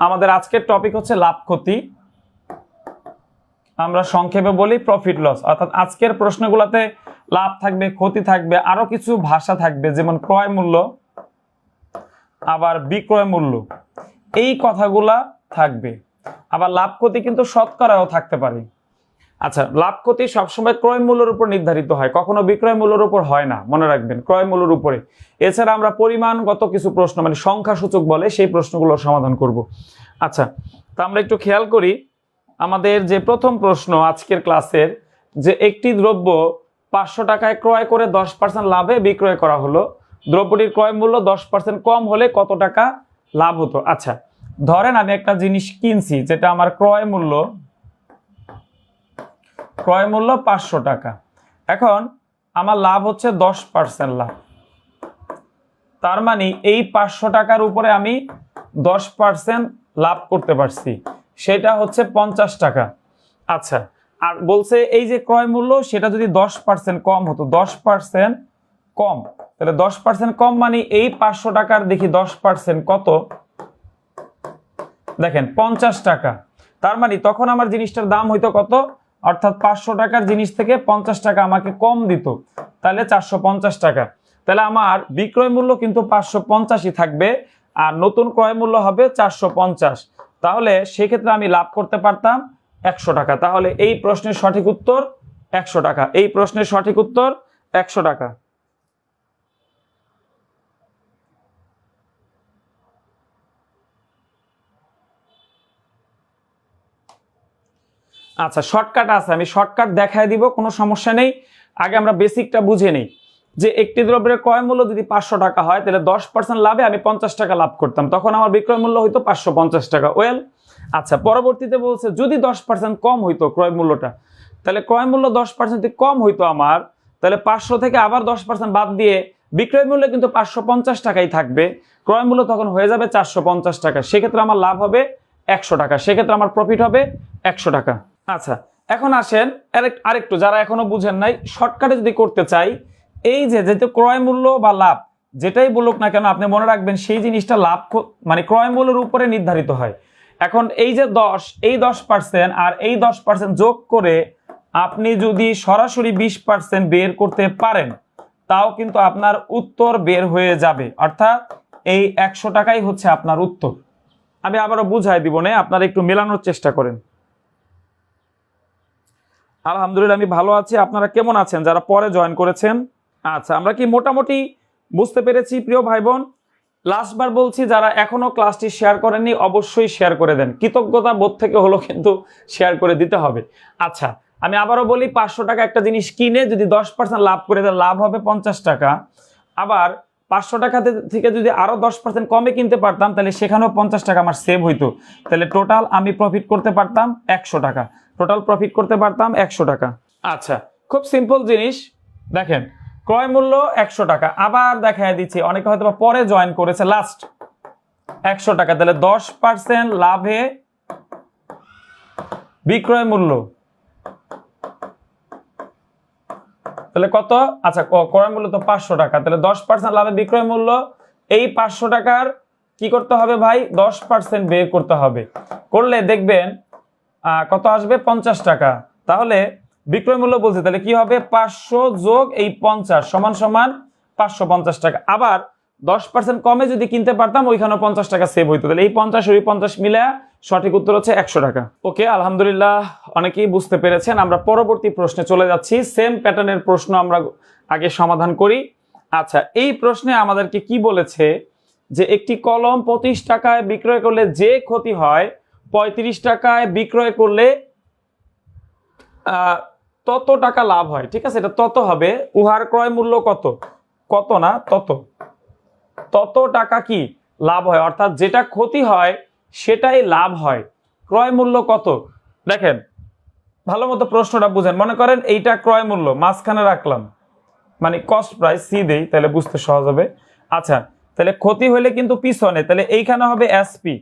আমাদের আজকের টপিক হচ্ছে লাভ ক্ষতি, আমরা সংক্ষেপে বলি প্রফিট লস। অর্থাৎ আজকের প্রশ্নগুলোতে লাভ থাকবে, ক্ষতি থাকবে, আরো কিছু ভাষা থাকবে, যেমন ক্রয় মূল্য, আবার বিক্রয় মূল্য, এই কথাগুলা থাকবে। আবার লাভ ক্ষতি কিন্তু শতকরাও থাকতে পারে। আচ্ছা, লাভ ক্ষতি সবসময় ক্রয় মূল্যের উপর নির্ধারিত হয়, কখনো বিক্রয় মূল্যের উপর হয় না, মনে রাখবেন, ক্রয় মূল্যের উপরে। এছাড়া আমরা পরিমাণগত কিছু প্রশ্ন, মানে সংখ্যাসূচক বলে, সেই প্রশ্নগুলোর সমাধান করব। আচ্ছা, তা আমরা একটু খেয়াল করি আমাদের যে প্রথম প্রশ্ন আজকের ক্লাসের, যে একটি দ্রব্য 500 টাকায় ক্রয় করে 10% লাভে বিক্রয় করা হলো, দ্রব্যটির ক্রয় মূল্য 10% কম হলে কত টাকা লাভ হতো। আচ্ছা, ধরেন আমি একটা জিনিস কিনছি যেটা আমার ক্রয় মূল্য 500 টাকা, এখন আমার লাভ হচ্ছে 10% লাভ। তার মানে এই 500 টাকার উপরে আমি 10% লাভ করতে পারছি, সেটা হচ্ছে 50 টাকা। আচ্ছা, আর বলছে এই যে ক্রয় মূল্য সেটা যদি 10% কম হতো, 10% কম, তাহলে 10% কম মানে এই 500 টাকার দেখি 10% কত, দেখেন 50 টাকা। তার মানে তখন আমার জিনিসটার দাম হইতো কত, অর্থাৎ 500 টাকার জিনিস থেকে 50 টাকা আমাকে কম দিত, তাহলে 450 টাকা। তাহলে আমার বিক্রয় মূল্য কিন্তু 550ই থাকবে, আর নতুন ক্রয় মূল্য হবে 450। তাহলে সেক্ষেত্রে আমি লাভ করতে পারতাম 100 টাকা। তাহলে এই প্রশ্নের সঠিক উত্তর 100 টাকা। এই প্রশ্নের সঠিক উত্তর 100 টাকা। আচ্ছা, শর্টকাট আছে, আমি শর্টকাট দেখায় দিব, কোনো সমস্যা নেই। আগে আমরা বেসিকটা বুঝে নেই যে একটি দ্রব্যের ক্রয় মূল্য যদি 500 টাকা হয়, তাহলে 10% লাভে আমি 50 টাকা লাভ করতাম, তখন আমার বিক্রয় মূল্য হইতো 550 টাকা। ওয়েল, আচ্ছা, পরবর্তীতে বলছে যদি 10% কম হইতো ক্রয় মূল্যটা, তাহলে ক্রয় মূল্য 10% কম হইতো আমার, তাহলে 500 থেকে আবার 10% বাদ দিয়ে বিক্রয় মূল্য কিন্তু 550 টাকাই থাকবে, ক্রয় মূল্য তখন হয়ে যাবে 450 টাকা। সেক্ষেত্রে আমার লাভ হবে 100 টাকা, সেক্ষেত্রে আমার প্রফিট হবে 100 টাকা। আচ্ছা, এখন আসেন আরেকটু, যারা এখনো বুঝেন নাই, শর্টকাটে যদি করতে চাই, এই যে যেহেতু ক্রয় মূল্য বা লাভ যেটাই বলুক না কেন, আপনি মনে রাখবেন সেই জিনিসটা লাভ মানে ক্রয় মূল্যের উপরে নির্ধারিত হয়। এখন এই যে 10, এই 10% আর এই 10% যোগ করে আপনি যদি সরাসরি 20% বের করতে পারেন, তাও কিন্তু আপনার উত্তর বের হয়ে যাবে, অর্থাৎ এই 100 টাকাই হচ্ছে আপনার উত্তর। আমি আবারও বুঝাই দিব না, আপনারা একটু মেলানোর চেষ্টা করেন। আলহামদুলিল্লাহ, আমি ভালো আছি। আপনারা কেমন আছেন যারা পরে জয়েন করেছেন? আচ্ছা, আমরা কি মোটামুটি বুঝতে পেরেছি প্রিয় ভাই বোন? লাস্টবার বলছি, যারা এখনো ক্লাসটি শেয়ার করেননি অবশ্যই শেয়ার করে দেন, কৃতজ্ঞতা বোধ থেকে হলো কিন্তু শেয়ার করে দিতে হবে। আচ্ছা, আমি আবারও বলি, 500 টাকা একটা জিনিস কিনে যদি 10% লাভ করে দেন, লাভ হবে 50 টাকা। আবার 500 টাকা থেকে যদি আরো 10% কমে কিনতে পারতাম, তাহলে সেখানেও 50 টাকা আমার সেভ হইতো, তাহলে টোটাল আমি প্রফিট করতে পারতাম 100 টাকা। টোটাল প্রফিট করতে পারতাম 100 টাকা। আচ্ছা, খুব সিম্পল জিনিস, দেখেন ক্রয় মূল্য 100 টাকা। আবার দেখায় দিচ্ছি, অনেকে হয়তো পরে জয়েন করেছে, লাস্ট 100 টাকা, তাহলে 10% লাভে বিক্রয় মূল্য, তাহলে কত? আচ্ছা, ক্রয় মূল্য তো 500 টাকা, তাহলে 10% লাভে বিক্রয় মূল্য, এই 500 টাকার কি করতে হবে ভাই? 10% বের করতে হবে, করলে দেখবেন কত আসবে? 50 টাকা। তাহলে বিক্রয় মূল্য বলছে, তাহলে কি হবে? 500 যোগ এই 50 সমান সমান 550 টাকা। আবার 10% কমে যদি কিনতে পারতাম, ওইখানে 50 টাকা সেভ হইতো, তাহলে এই 50 ওই 50 মিলে সঠিক উত্তর হচ্ছে 100 টাকা। ওকে, আলহামদুলিল্লাহ, অনেকেই বুঝতে পেরেছেন। আমরা পরবর্তী প্রশ্নে চলে যাচ্ছি। সেম প্যাটার্নের প্রশ্ন আমরা আগে সমাধান করি। আচ্ছা, এই প্রশ্নে আমাদেরকে কি বলেছে, যে একটি কলম 25 টাকায় বিক্রয় করলে যে ক্ষতি হয়, 35 টাকায় বিক্রয় করলে তত টাকা লাভ হয়। ঠিক আছে, এটা তত হবে, উহার ক্রয় মূল্য কত, কত না তত, তত টাকা কি লাভ হয়, অর্থাৎ যেটা ক্ষতি হয় সেটাই লাভ হয়। ক্রয় মূল্য কত? দেখেন ভালো মতো প্রশ্নটা বুঝেন। মনে করেন এইটা ক্রয় মূল্য, মাঝখানে রাখলাম, মানে কস্ট প্রাইস সি দেই, তাহলে বুঝতে সহজ হবে। আচ্ছা, তাহলে ক্ষতি হইলে কিন্তু পিছনে, তাহলে এইখানে হবে এসপি,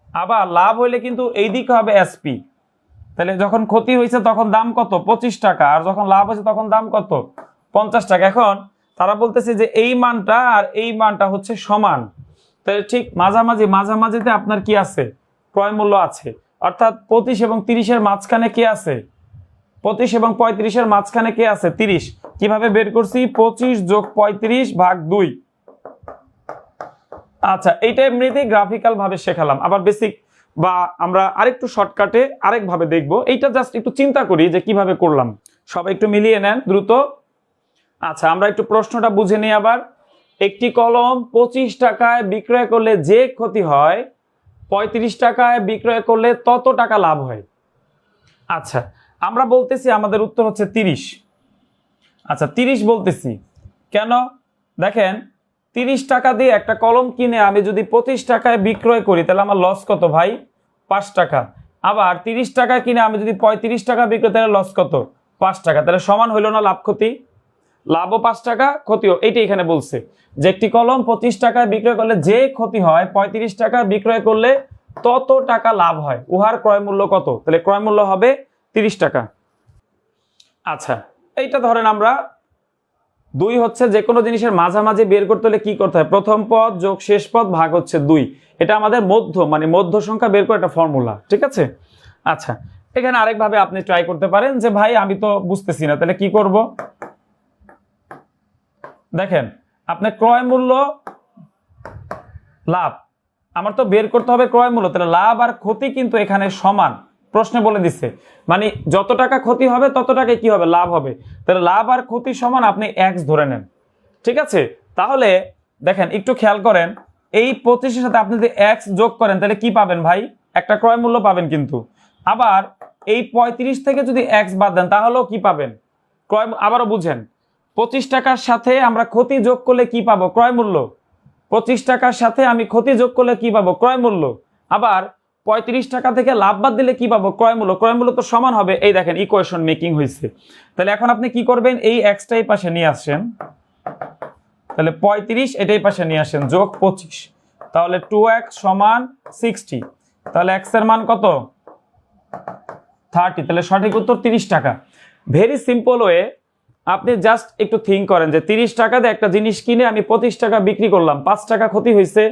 আবার লাভ হইলে কিন্তু এই দিকে হবে এসপি। তাহলে যখন ক্ষতি হয়েছে তখন দাম কত? 25 টাকা, আর যখন লাভ হয়েছে তখন দাম কত? 50 টাকা। এখন তারা বলতেছে যে এই মানটা আর এই মানটা হচ্ছে সমান, তাহলে ঠিক মাঝামাঝিতে আপনার কি আছে, ক্রয় মূল্য আছে। অর্থাৎ 25 এবং 30-এর মাঝখানে কি আছে, 25 এবং 35-এর মাঝখানে কি আছে, 30। কিভাবে বের করছি, 25 যোগ 35 ভাগ 2। আচ্ছা, এইটা এমনিতেই গ্রাফিক্যাল ভাবে শেখালাম, আবার বেসিক বা আমরা আরেকটু শর্টকাটে আরেকভাবে দেখব। এইটা জাস্ট একটু চিন্তা করি যে কিভাবে করলাম, সবাই একটু মিলিয়ে নেন দ্রুত। আচ্ছা, আমরা একটু প্রশ্নটা বুঝে নিই আবার। একটি কলম 25 টাকায় বিক্রয় করলে যে ক্ষতি হয়, 35 টাকায় বিক্রয় করলে তত টাকা লাভ হয়। আচ্ছা, আমরা বলতেছি আমাদের উত্তর হচ্ছে 30। আচ্ছা, 30 বলতেছি কেন, দেখেন 30 টাকা দিয়ে একটা কলম কিনে আমি যদি 25 টাকায় বিক্রয় করি তাহলে আমার লস কত ভাই, 5 টাকা। আবার 30 টাকা কিনে আমি যদি 35 টাকা বিক্রয় তাহলে লস কত, 5 টাকা। তাহলে সমান হইল না লাভ ক্ষতি, লাভও 5 টাকা ক্ষতিও। এইটা এখানে বলছে যে একটি কলম 25 টাকায় বিক্রয় করলে যে ক্ষতি হয়, 35 টাকায় বিক্রয় করলে তত টাকা লাভ হয়। উহার ক্রয় মূল্য কত, তাহলে ক্রয় মূল্য হবে 30 টাকা। আচ্ছা, এইটা ধরেন আমরা 2 হচ্ছে যে কোনো জিনিসের মাঝামাঝি বের করতে হলে কি করতে হয়, প্রথম পদ যোগ শেষ পদ ভাগ হচ্ছে 2। এটা আমাদের মধ্য মানে মধ্য সংখ্যা বের করে একটা ফর্মুলা, ঠিক আছে। আচ্ছা, এখানে আরেকভাবে আপনি ট্রাই করতে পারেন যে ভাই আমি তো বুঝতেছি না, তাহলে কি করব, দেখেন আপনার ক্রয় মূল্য লাভ, আমার তো বের করতে হবে ক্রয় মূল্য, তাহলে লাভ আর ক্ষতি কিন্তু এখানে সমান। প্রশ্নে বলে দিচ্ছে মানে যত টাকা ক্ষতি হবে তত টাকায় কি হবে, লাভ হবে। তাহলে লাভ আর ক্ষতি সমান, আপনি x ধরে নেন, ঠিক আছে। তাহলে দেখেন একটু খেয়াল করেন, এই 25-এর সাথে আপনি যদি x যোগ করেন তাহলে কি পাবেন ভাই, একটা ক্রয় মূল্য পাবেন। কিন্তু আবার এই 35 থেকে যদি x বাদ দেন তাহলেও কি পাবেন, ক্রয়। আবারও বুঝেন, 25 টাকার সাথে আমরা ক্ষতি যোগ করলে কি পাবো, ক্রয় মূল্য। 25 টাকার সাথে আমি ক্ষতি যোগ করলে কি পাবো, ক্রয় মূল্য। আবার 35 টাকা থেকে লাভ বাদ দিলে কি পাবো, ক্রয় মূল্য। ক্রয় মূল্য তো সমান হবে। এই দেখেন ইকুয়েশন মেকিং হয়েছে। তাহলে এখন আপনি কি করবেন, এই এক্সটাই পাশে নিয়ে আসেন, তাহলে 35 এটাই পাশে নিয়ে আসেন যোগ 25, তাহলে 2x সমান 60। তাহলে x এর মান কত, 30। তাহলে সঠিক উত্তর 30 টাকা। ভেরি সিম্পল ওয়ে, আপনি জাস্ট একটু থিঙ্ক করেন যে 30 টাকা দিয়ে একটা জিনিস কিনে আমি 25 টাকা বিক্রি করলাম, 5 টাকা ক্ষতি হয়েছে।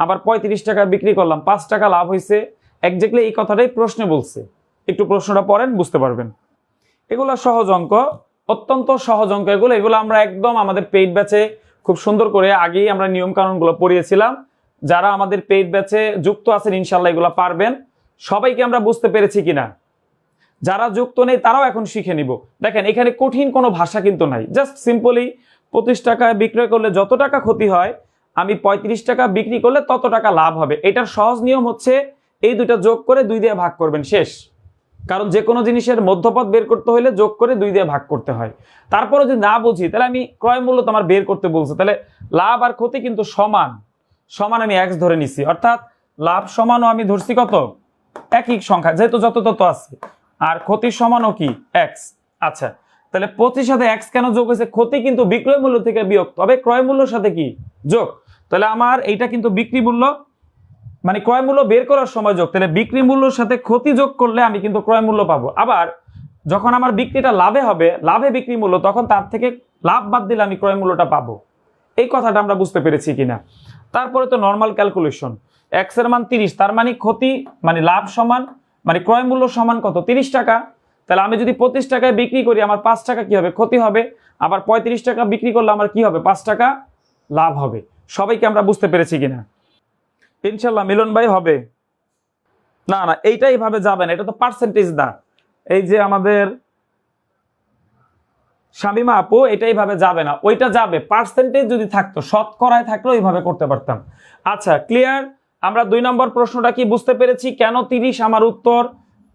আবার 35 টাকা বিক্রি করলাম, 5 টাকা লাভ হয়েছে। এক্স্যাক্টলি এই কথাটাই প্রশ্নে বলছে। একটু প্রশ্নটা পড়েন, বুঝতে পারবেন। এগুলো সহজ অঙ্ক, অত্যন্ত সহজ অঙ্ক এগুলো আমরা একদম আমাদের পেইড ব্যাচে খুব সুন্দর করে আগেই আমরা নিয়ম কানুনগুলো পড়িয়েছিলাম। যারা আমাদের পেইড ব্যাচে যুক্ত আছেন ইনশাল্লাহ এগুলো পারবেন। সবাইকে আমরা বুঝতে পেরেছি কিনা, যারা যুক্ত নেই তারাও এখন শিখে নিব। দেখেন এখানে কঠিন কোনো ভাষা কিন্তু নাই, জাস্ট সিম্পলি 25 টাকায় বিক্রয় করলে যত টাকা ক্ষতি হয়, আমি 35 টাকা বিক্রি করলে তত টাকা লাভ হবে। এটার সহজ নিয়ম হচ্ছে এই দুইটা যোগ করে 2 দিয়ে ভাগ করবেন, শেষ। কারণ যে কোনো জিনিসের মধ্যপদ বের করতে হলে যোগ করে 2 দিয়ে ভাগ করতে হয়। তারপরে যদি না বুঝি তাহলে আমি ক্রয় মূল্য তোমার বের করতে বলছি, তাহলে লাভ আর ক্ষতি কিন্তু সমান সমান আমি x ধরে নিছি। অর্থাৎ লাভ সমানও আমি ধরছি কত, একই সংখ্যা, যেহেতু যত তত আছে। আর ক্ষতির সমানও কি, x। আচ্ছা, তাহলে 25 সাথে x কেন যোগ হয়েছে, ক্ষতি কিন্তু বিক্রয় মূল্য থেকে বিয়োগ, তবে ক্রয় মূল্যের সাথে কি যোগ। তাহলে আমার এইটা কিন্তু বিক্রি মূল্য মানে ক্রয় মূল্য বের করার সময় যোগ, তাহলে বিক্রি মূল্যের সাথে ক্ষতি যোগ করলে আমি কিন্তু ক্রয় মূল্য পাবো। আবার যখন আমার বিক্রিটা লাভে হবে, লাভে বিক্রি মূল্য, তখন তার থেকে লাভ বাদ দিলে আমি ক্রয় মূল্যটা পাবো। এই কথাটা আমরা বুঝতে পেরেছি কিনা। তারপরে তো নর্মাল ক্যালকুলেশন, x এর মান 30, তার মানে ক্ষতি মানে লাভ সমান মানে ক্রয় মূল্য সমান কত, 30 টাকা। তাহলে আমি যদি 25 টাকায় বিক্রি করি আমার 5 টাকা কি হবে, ক্ষতি হবে। আবার 35 টাকা বিক্রি করলে আমার কি হবে, 5 টাকা লাভ হবে। সবাইকে আমরা বুঝতে পেরেছি কিনা, ইনশাল্লাহ মিলন ভাই হবে না। না, এইটাই ভাবে যাবে না, এটা তো পার্সেন্টেজ না। এই যে আমাদের শামিমা আপু, এটাই ভাবে যাবে না, ওইটা যাবে পার্সেন্টেজ যদি থাকতো, শতকরায় থাকলে ওইভাবে করতে পারতাম। আচ্ছা, ক্লিয়ার। আমরা 2 নম্বর প্রশ্নটা কি বুঝতে পেরেছি, কেন 30 আমার উত্তর,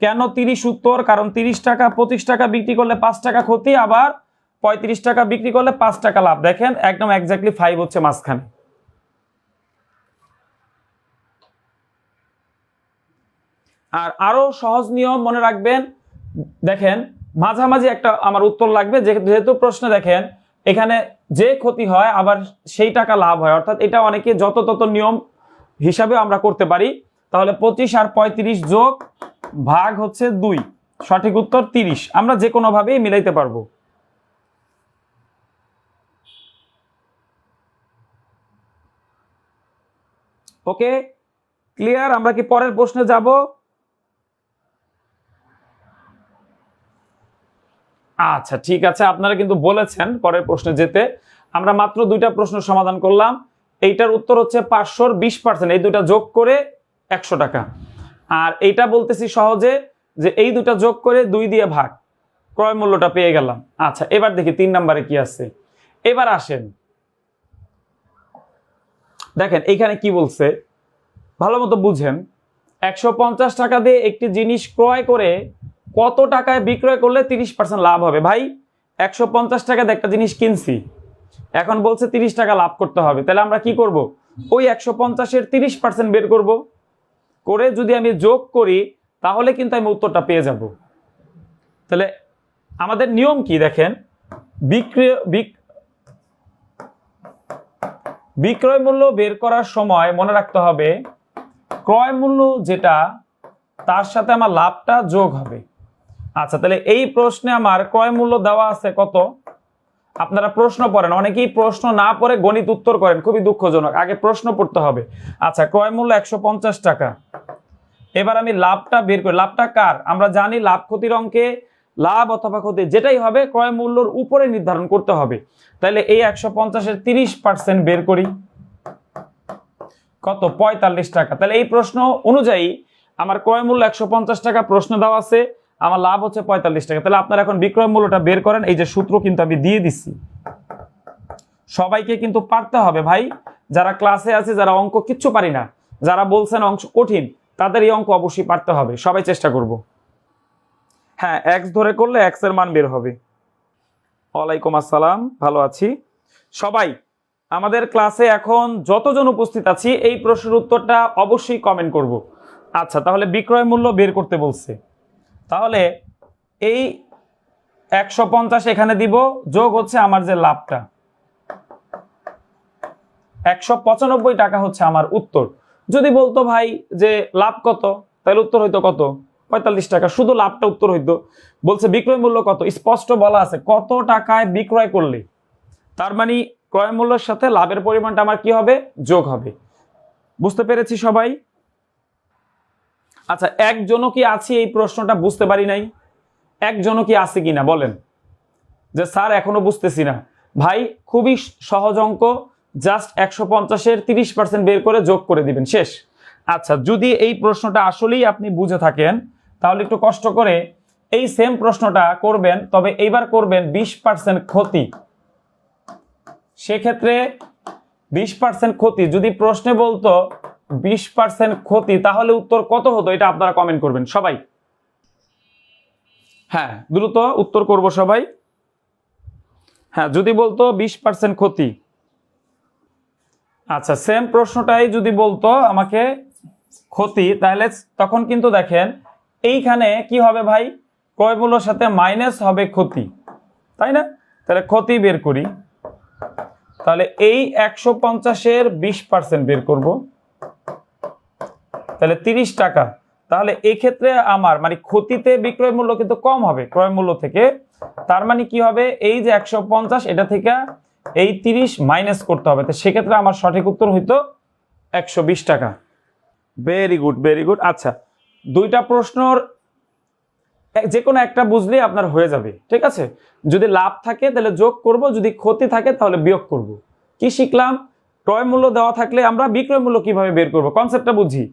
কেন 30 উত্তর, কারণ 30 টাকা 25 টাকা বিক্রি করলে 5 টাকা ক্ষতি, আবার 35 টাকা বিক্রি করলে 5 টাকা লাভ। দেখেন একদম এক্স্যাক্টলি 5 হচ্ছে মাঝখানে। আর আরো সহজ নিয়ম মনে রাখবেন, দেখেন মাঝামাঝি একটা আমার উত্তর লাগবে, যেহেতু প্রশ্নে দেখেন এখানে যে ক্ষতি হয় আবার সেই টাকা লাভ হয়, অর্থাৎ এটা অনেকে যত তত নিয়ম হিসাবে আমরা করতে পারি। তাহলে 25 আর 35 যোগ ভাগ হচ্ছে 2, সঠিক উত্তর 30। আমরা যে কোনো ভাবেই মিলাইতে পারবো। ওকে, ক্লিয়ার? আমরা কি পরের প্রশ্নে যাব? আচ্ছা ঠিক আছে, আপনারা কিন্তু বলেছেন পরের প্রশ্নে যেতে। আমরা মাত্র দুইটা প্রশ্ন সমাধান করলাম। এইটার উত্তর হচ্ছে 500-র 20%, এই দুটা যোগ করে 100 টাকা। আর এইটা বলতেছি সহজে যে এই দুটা যোগ করে 2 দিয়ে ভাগ, ক্রয় মূল্যটা পেয়ে গেলাম। আচ্ছা এবার দেখি 3 নম্বরে কি আছে। এবার আসেন, দেখেন এইখানে কি বলছে, ভালো মতো বুঝেন। 150 টাকা দিয়ে একটি জিনিস ক্রয় করে কত টাকায় বিক্রয় করলে 30% লাভ হবে? ভাই 150 টাকা দিয়ে একটা জিনিস কিনছি, এখন বলছে 30 টাকা লাভ করতে হবে, তাহলে আমরা কি করব? ওই 150-এর 30% বের করব, করে যদি আমি যোগ করি তাহলে কিন্তু আমি উত্তরটা পেয়ে যাব। তাহলে আমাদের নিয়ম কি দেখেন, বিক্রয় মূল্য বের করার সময় মনে রাখতে হবে ক্রয় মূল্য যেটা তার সাথে আমার লাভটা যোগ হবে। আচ্ছা তাহলে এই প্রশ্নে আমার ক্রয় মূল্য দেওয়া আছে কত? আপনারা প্রশ্ন পড়েন, অনেকেই প্রশ্ন না পড়ে গণিত উত্তর করেন, খুবই দুঃখজনক। আগে প্রশ্ন পড়তে হবে। আচ্ছা ক্রয় মূল্য 150 টাকা। এবার আমি লাভটা বের করি। লাভটা কার? আমরা জানি লাভ ক্ষতির অঙ্কে লাভ অথবা ক্ষতি যেটাই হবে ক্রয় মূল্যর উপরে নির্ধারণ করতে হবে। তাহলে এই 150-এর 30% বের করি, কত? 45 টাকা। তাহলে এই প্রশ্ন অনুযায়ী আমার ক্রয় মূল্য 150 টাকা প্রশ্ন দেওয়া আছে, আমার লাভ হচ্ছে 45 টাকা। তাহলে আপনারা এখন বিক্রয় মূল্যটা বের করেন। এই যে সূত্র কিন্তু আমি দিয়ে দিচ্ছি, সবাইকে কিন্তু পারতে হবে ভাই। যারা ক্লাসে আছে, যারা অঙ্ক কিচ্ছু পারি না, যারা বলছেন অঙ্ক কঠিন, তাদের এই অঙ্ক অবশ্যই পারতে হবে। সবাই চেষ্টা করব। হ্যাঁ, এক্স ধরে করলে এক্স এর মান বের হবে। ওয়ালাইকুম আসসালাম, ভালো আছি। সবাই আমাদের ক্লাসে এখন যতজন উপস্থিত আছি এই প্রশ্নের উত্তরটা অবশ্যই কমেন্ট করব। আচ্ছা তাহলে বিক্রয় মূল্য বের করতে বলছে, তাহলে এই 150 এখানে দিব, যোগ হচ্ছে আমার যে লাভটা 195 টাকা হচ্ছে আমার উত্তর। যদি বলতো ভাই যে লাভ কত, তাহলে উত্তর হইতো কত? 45 টাকা, শুধু লাভটা উত্তর হইতো। বলছে বিক্রয় মূল্য কত, স্পষ্ট বলা আছে কত টাকায় বিক্রয় করলে, তার মানে ক্রয় মূল্যের সাথে লাভের পরিমাণটা আমার কি হবে? যোগ হবে। বুঝতে পেরেছি সবাই? আচ্ছা একজনও কি আছি এই প্রশ্নটা বুঝতে পারি নাই? একজনও কি আছে কিনা বলেন যে স্যার এখনো বুঝতেছি না? ভাই খুবই সহজ অঙ্ক, জাস্ট 150-এর 30% বের করে যোগ করে দিবেন, শেষ। আচ্ছা যদি এই প্রশ্নটা আসলেই আপনি বুঝে থাকেন তাহলে একটু কষ্ট করে এই সেম প্রশ্নটা করবেন, তবে এইবার করবেন 20% ক্ষতি। সেক্ষেত্রে 20% ক্ষতি, যদি প্রশ্নে বলতো 20% ক্ষতি, তাহলে উত্তর কত হতো? এটা আপনারা কমেন্ট করবেন সবাই। হ্যাঁ দ্রুত উত্তর করব সবাই। হ্যাঁ যদি বলতো 20% ক্ষতি, আচ্ছা সেম প্রশ্নটাই যদি বলতো আমাকে ক্ষতি, তাহলে তখন কিন্তু দেখেন এইখানে কি হবে ভাই? ক্রয় মূল্যের সাথে মাইনাস হবে ক্ষতি, তাই না? তাহলে ক্ষতি বের করি, তাহলে এই 150-এর 20% বের করব, তাহলে 30 টাকা। তাহলে এই ক্ষেত্রে আমার মানে ক্ষতিতে বিক্রয় মূল্য কিন্তু কম হবে ক্রয় মূল্য থেকে, তার মানে কি হবে? এই যে 150 এটা থেকে এই 30 মাইনাস করতে হবে, তো সেক্ষেত্রে আমার সঠিক উত্তর হইতো 120 টাকা। Very good, very good. আচ্ছা দুইটা প্রশ্নর যে কোনো একটা বুঝলেই আপনার হয়ে যাবে, ঠিক আছে? যদি লাভ থাকে তাহলে যোগ করব, যদি ক্ষতি থাকে তাহলে বিয়োগ করব। কি শিখলাম? ক্রয় মূল্য দেওয়া থাকলে আমরা বিক্রয় মূল্য কিভাবে বের করব, কনসেপ্টটা বুঝি।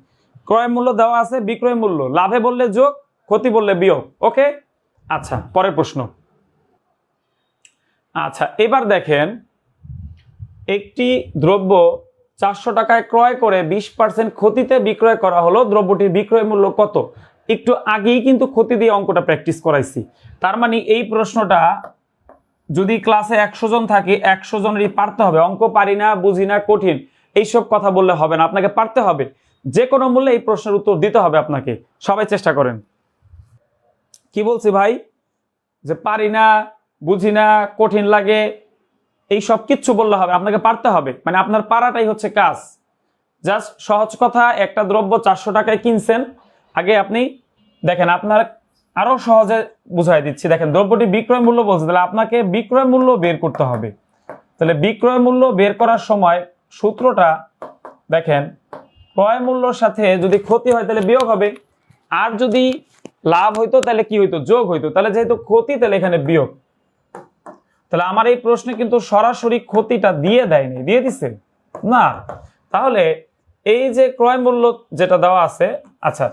ক্রয় মূল্য দেওয়া আছে, বিক্রয় মূল্য, লাভে বললে যোগ, ক্ষতি বললে বিয়োগ। ওকে আচ্ছা পরের প্রশ্ন। আচ্ছা এবার দেখেন, একটি দ্রব্য 400 টাকায় ক্রয় করে 20% ক্ষতিতে বিক্রয় করা হলো, দ্রব্যটির বিক্রয় মূল্য কত? একটু আগেই কিন্তু ক্ষতি দিয়ে অঙ্কটা প্র্যাকটিস করাইছি, তার মানে এই প্রশ্নটা যদি ক্লাসে 100 জন থাকে 100 জনেরই পারতে হবে। অঙ্ক পারি না, বুঝি না, কঠিন এইসব কথা বললে হবে না, আপনাকে পারতে হবে। যে কোনো মূল্যে এই প্রশ্নের উত্তর দিতে হবে আপনাকে। সবাই চেষ্টা করেন। কি বলছি ভাই? যে পারি না, বুঝি না, কঠিন লাগে, এই সব কিচ্ছু বললে হবে, আপনাকে পারতে হবে। মানে আপনার পারাটাই হচ্ছে কাজ। জাস্ট সহজ কথা, একটা দ্রব্য 400 টাকায় কিনছেন, আগে আপনি দেখেন, আপনার আরো সহজে বুঝাই দিচ্ছি। দেখেন দ্রব্যটি বিক্রয় মূল্য বলছে, তাহলে আপনাকে বিক্রয় মূল্য বের করতে হবে। তাহলে বিক্রয় মূল্য বের করার সময় সূত্রটা দেখেন, ক্রয় মূল্যর সাথে যদি ক্ষতি হয় তাহলে বিয়োগ হবে, আর যদি লাভ হইতো তাহলে কি হইতো, যোগ হইতো। তাহলে যেহেতু ক্ষতি তাহলে এখানে বিয়োগ। তাহলে আমার এই প্রশ্নে কিন্তু সরাসরি ক্ষতিটা দিয়ে দেয়নি, দিয়ে দিছে না। তাহলে এই যে ক্রয় মূল্য যেটা দেওয়া আছে, আচ্ছা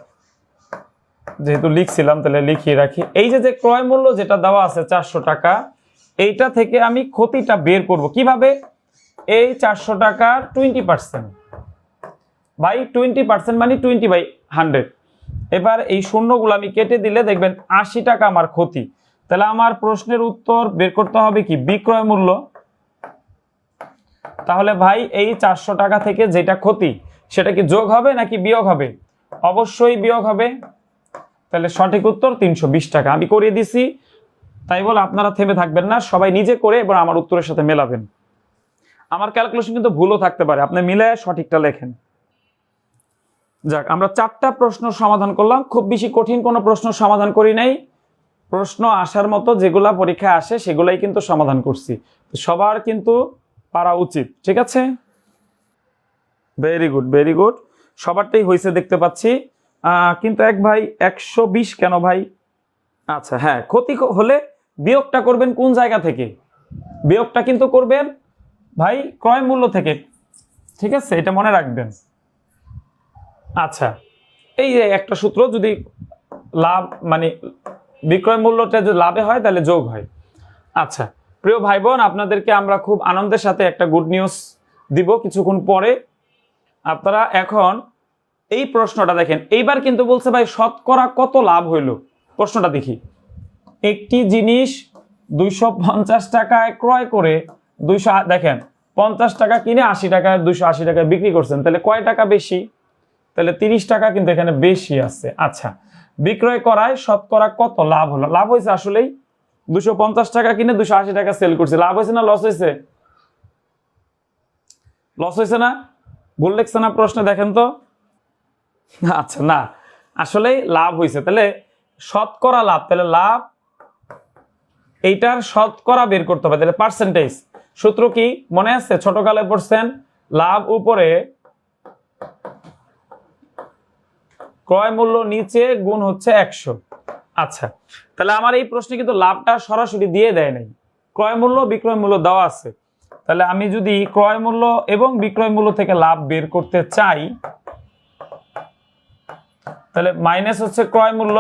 যেহেতু লিখছিলাম তাহলে লিখিয়ে রাখি, এই যে ক্রয় মূল্য যেটা দেওয়া আছে 400 টাকা, এইটা থেকে আমি ক্ষতিটা বের করব কিভাবে? এই 400 টাকার 20% বাই 20% মানে 20/100। এবার এই শূন্যগুলো আমি কেটে দিলে দেখবেন 80 টাকা আমার ক্ষতি। তাহলে আমার প্রশ্নের উত্তর বের করতে হবে কি, বিক্রয় মূল্য। তাহলে ভাই এই 400 টাকা থেকে যেটা ক্ষতি সেটা কি যোগ হবে নাকি বিয়োগ হবে? অবশ্যই বিয়োগ হবে। তাহলে সঠিক উত্তর 320 টাকা। আমি করিয়ে দিছি, তাই বলে আপনারা থেমে থাকবেন না, সবাই নিজে করে এবার আমার উত্তরের সাথে মেলাবেন। আমার ক্যালকুলেশন কিন্তু ভুলও থাকতে পারে, আপনি মিলে সঠিকটা লেখেন। যাক, আমরা 4টা প্রশ্ন সমাধান করলাম, খুব বেশি কঠিন কোনো প্রশ্ন সমাধান করি নাই। প্রশ্ন আসার মতো যেগুলা পরীক্ষায় আসে সেগুলাই কিন্তু সমাধান করছি। সবার কিন্তু পারা উচিত, ঠিক আছে? ভেরি গুড, ভেরি গুড, সবারটাই হয়েছে দেখতে পাচ্ছি। কিন্তু এক ভাই 120 কেন ভাই? আচ্ছা হ্যাঁ, ক্ষতি হলে বিয়োগটা করবেন কোন জায়গা থেকে? বিয়োগটা কিন্তু করবেন ভাই ক্রয় মূল্য থেকে, ঠিক আছে? এটা মনে রাখবেন। আচ্ছা, এই যে একটা সূত্র, যদি লাভ মানে বিক্রয় মূল্যটা যদি লাভে হয় তাহলে যোগ হয়। আচ্ছা প্রিয় ভাই বোন, আপনাদেরকে আমরা খুব আনন্দের সাথে একটা গুড নিউজ দিব কিছুক্ষণ পরে। আপনারা এখন এই প্রশ্নটা দেখেন, এইবার কিন্তু বলছে ভাই শতকরা কত লাভ হইল। প্রশ্নটা দেখি, একটি জিনিস 250 টাকায় ক্রয় করে দেখেন 50 টাকা কিনে 80 টাকায় 280 টাকায় বিক্রি করছেন, তাহলে কয় টাকা বেশি? তাহলে 30 টাকা কিন্তু এখানে বেশি আছে। আচ্ছা, বিক্রয় করায় শতকরা কত লাভ হলো? লাভ হয়েছে আসলেই 250 টাকা কিনে 280 টাকা সেল করছে, লাভ হয়েছে না লস হয়েছে? লস হয়েছে না? ভুল লিখছে না প্রশ্নে? দেখেন তো। আচ্ছা না, আসলেই লাভ হয়েছে। তাহলে শতকরা লাভ, তাহলে লাভ এইটার শতকরা বের করতে হবে, তাহলে পার্সেন্টেজ। সূত্র কি মনে আছে? ছোটকালে পড়ছেন, লাভ উপরে ক্রয় মূল্য নিচে গুণ হচ্ছে 100। আচ্ছা, তাহলে আমার এই প্রশ্নে কিন্তু লাভটা সরাসরি দিয়ে দেয় নাই, ক্রয় মূল্য বিক্রয় মূল্য দেওয়া আছে। তাহলে আমি যদি ক্রয় মূল্য এবং বিক্রয় মূল্য থেকে লাভ বের করতে চাই, তাহলে মাইনাস হচ্ছে ক্রয় মূল্য।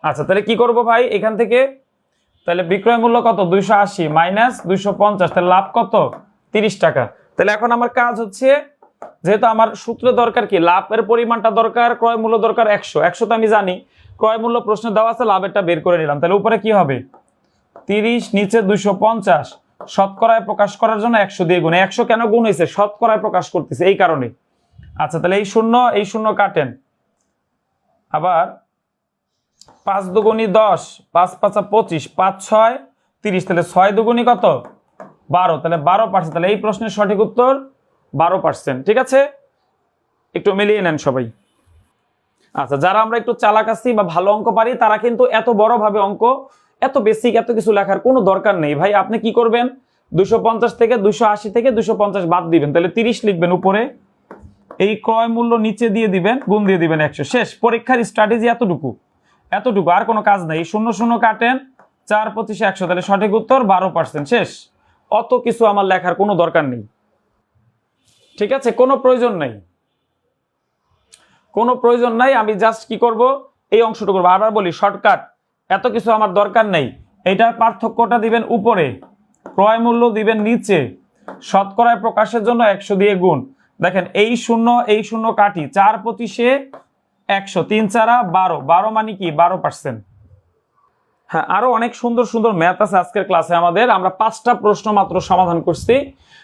আচ্ছা, তাহলে কি করব ভাই এখান থেকে? তাহলে বিক্রয় মূল্য কত? 280 মাইনাস 250, তাহলে লাভ কত? 30 টাকা। তাহলে এখন আমার কাজ হচ্ছে, যেহেতু আমার সূত্র দরকার কি, লাভের পরিমাণটা দরকার, ক্রয় মূল্য দরকার 100 তো আমি জানি, ক্রয় মূল্য প্রশ্নে দেওয়া আছে, লাভেরটা বের করে নিলাম। তাহলে উপরে কি হবে? 30 নিচে 250, শতকরায় প্রকাশ করার জন্য 100 দিয়ে গুণ। 100 কেন গুণ হয়েছে? শতকরায় প্রকাশ করতেছে এই কারণে। আচ্ছা, তাহলে এই শূন্য কাটেন। আবার 5 দুগুণী 10, 5 5 25, 5 6 30, তাহলে 6 দুগুণী কত? 12, তাহলে 12%। তাহলে এই প্রশ্নের সঠিক উত্তর 12%, ঠিক আছে? একটু মিলিয়ে নেন সবাই। আচ্ছা, যারা আমরা একটু চালাক আছি বা ভালো অঙ্ক পারি, তারা কিন্তু এত বড় ভাবে অঙ্ক, এত বেসিক এত কিছু লেখার কোনো দরকার নেই ভাই। আপনি কি করবেন? 250 থেকে 280 থেকে 250 বাদ দিবেন, তাহলে 30 লিখবেন উপরে, এই ক্রয় মূল্য নিচে দিয়ে দিবেন, গুণ দিয়ে দিবেন 100। শেষ। পরীক্ষার স্ট্র্যাটেজি এতটুকু, আর কোনো কাজ নাই। 0 0 কাটেন, 4 25 100, তাহলে সঠিক উত্তর 12%। শেষ। অত কিছু আমার লেখার কোনো দরকার নেই, ঠিক আছে? কোনো প্রয়োজন নাই। আমি জাস্ট কি করব, এই অংশটুকু করবো। আবার বলি, শর্টকাট, এত কিছু আমার দরকার নেই। এটার পার্থক্যটা দিবেন উপরে, ক্রয় মূল্য দিবেন নিচে, শতকরায় প্রকাশের জন্য 100 দিয়ে গুণ। দেখেন এই শূন্য কাটি, 4 25 100, 3 4 12, 12 মানে কি? 12%। হ্যাঁ, আরো অনেক সুন্দর সুন্দর ম্যাথ আছে আজকের ক্লাসে আমাদের। আমরা 5টা প্রশ্ন মাত্র সমাধান করছি,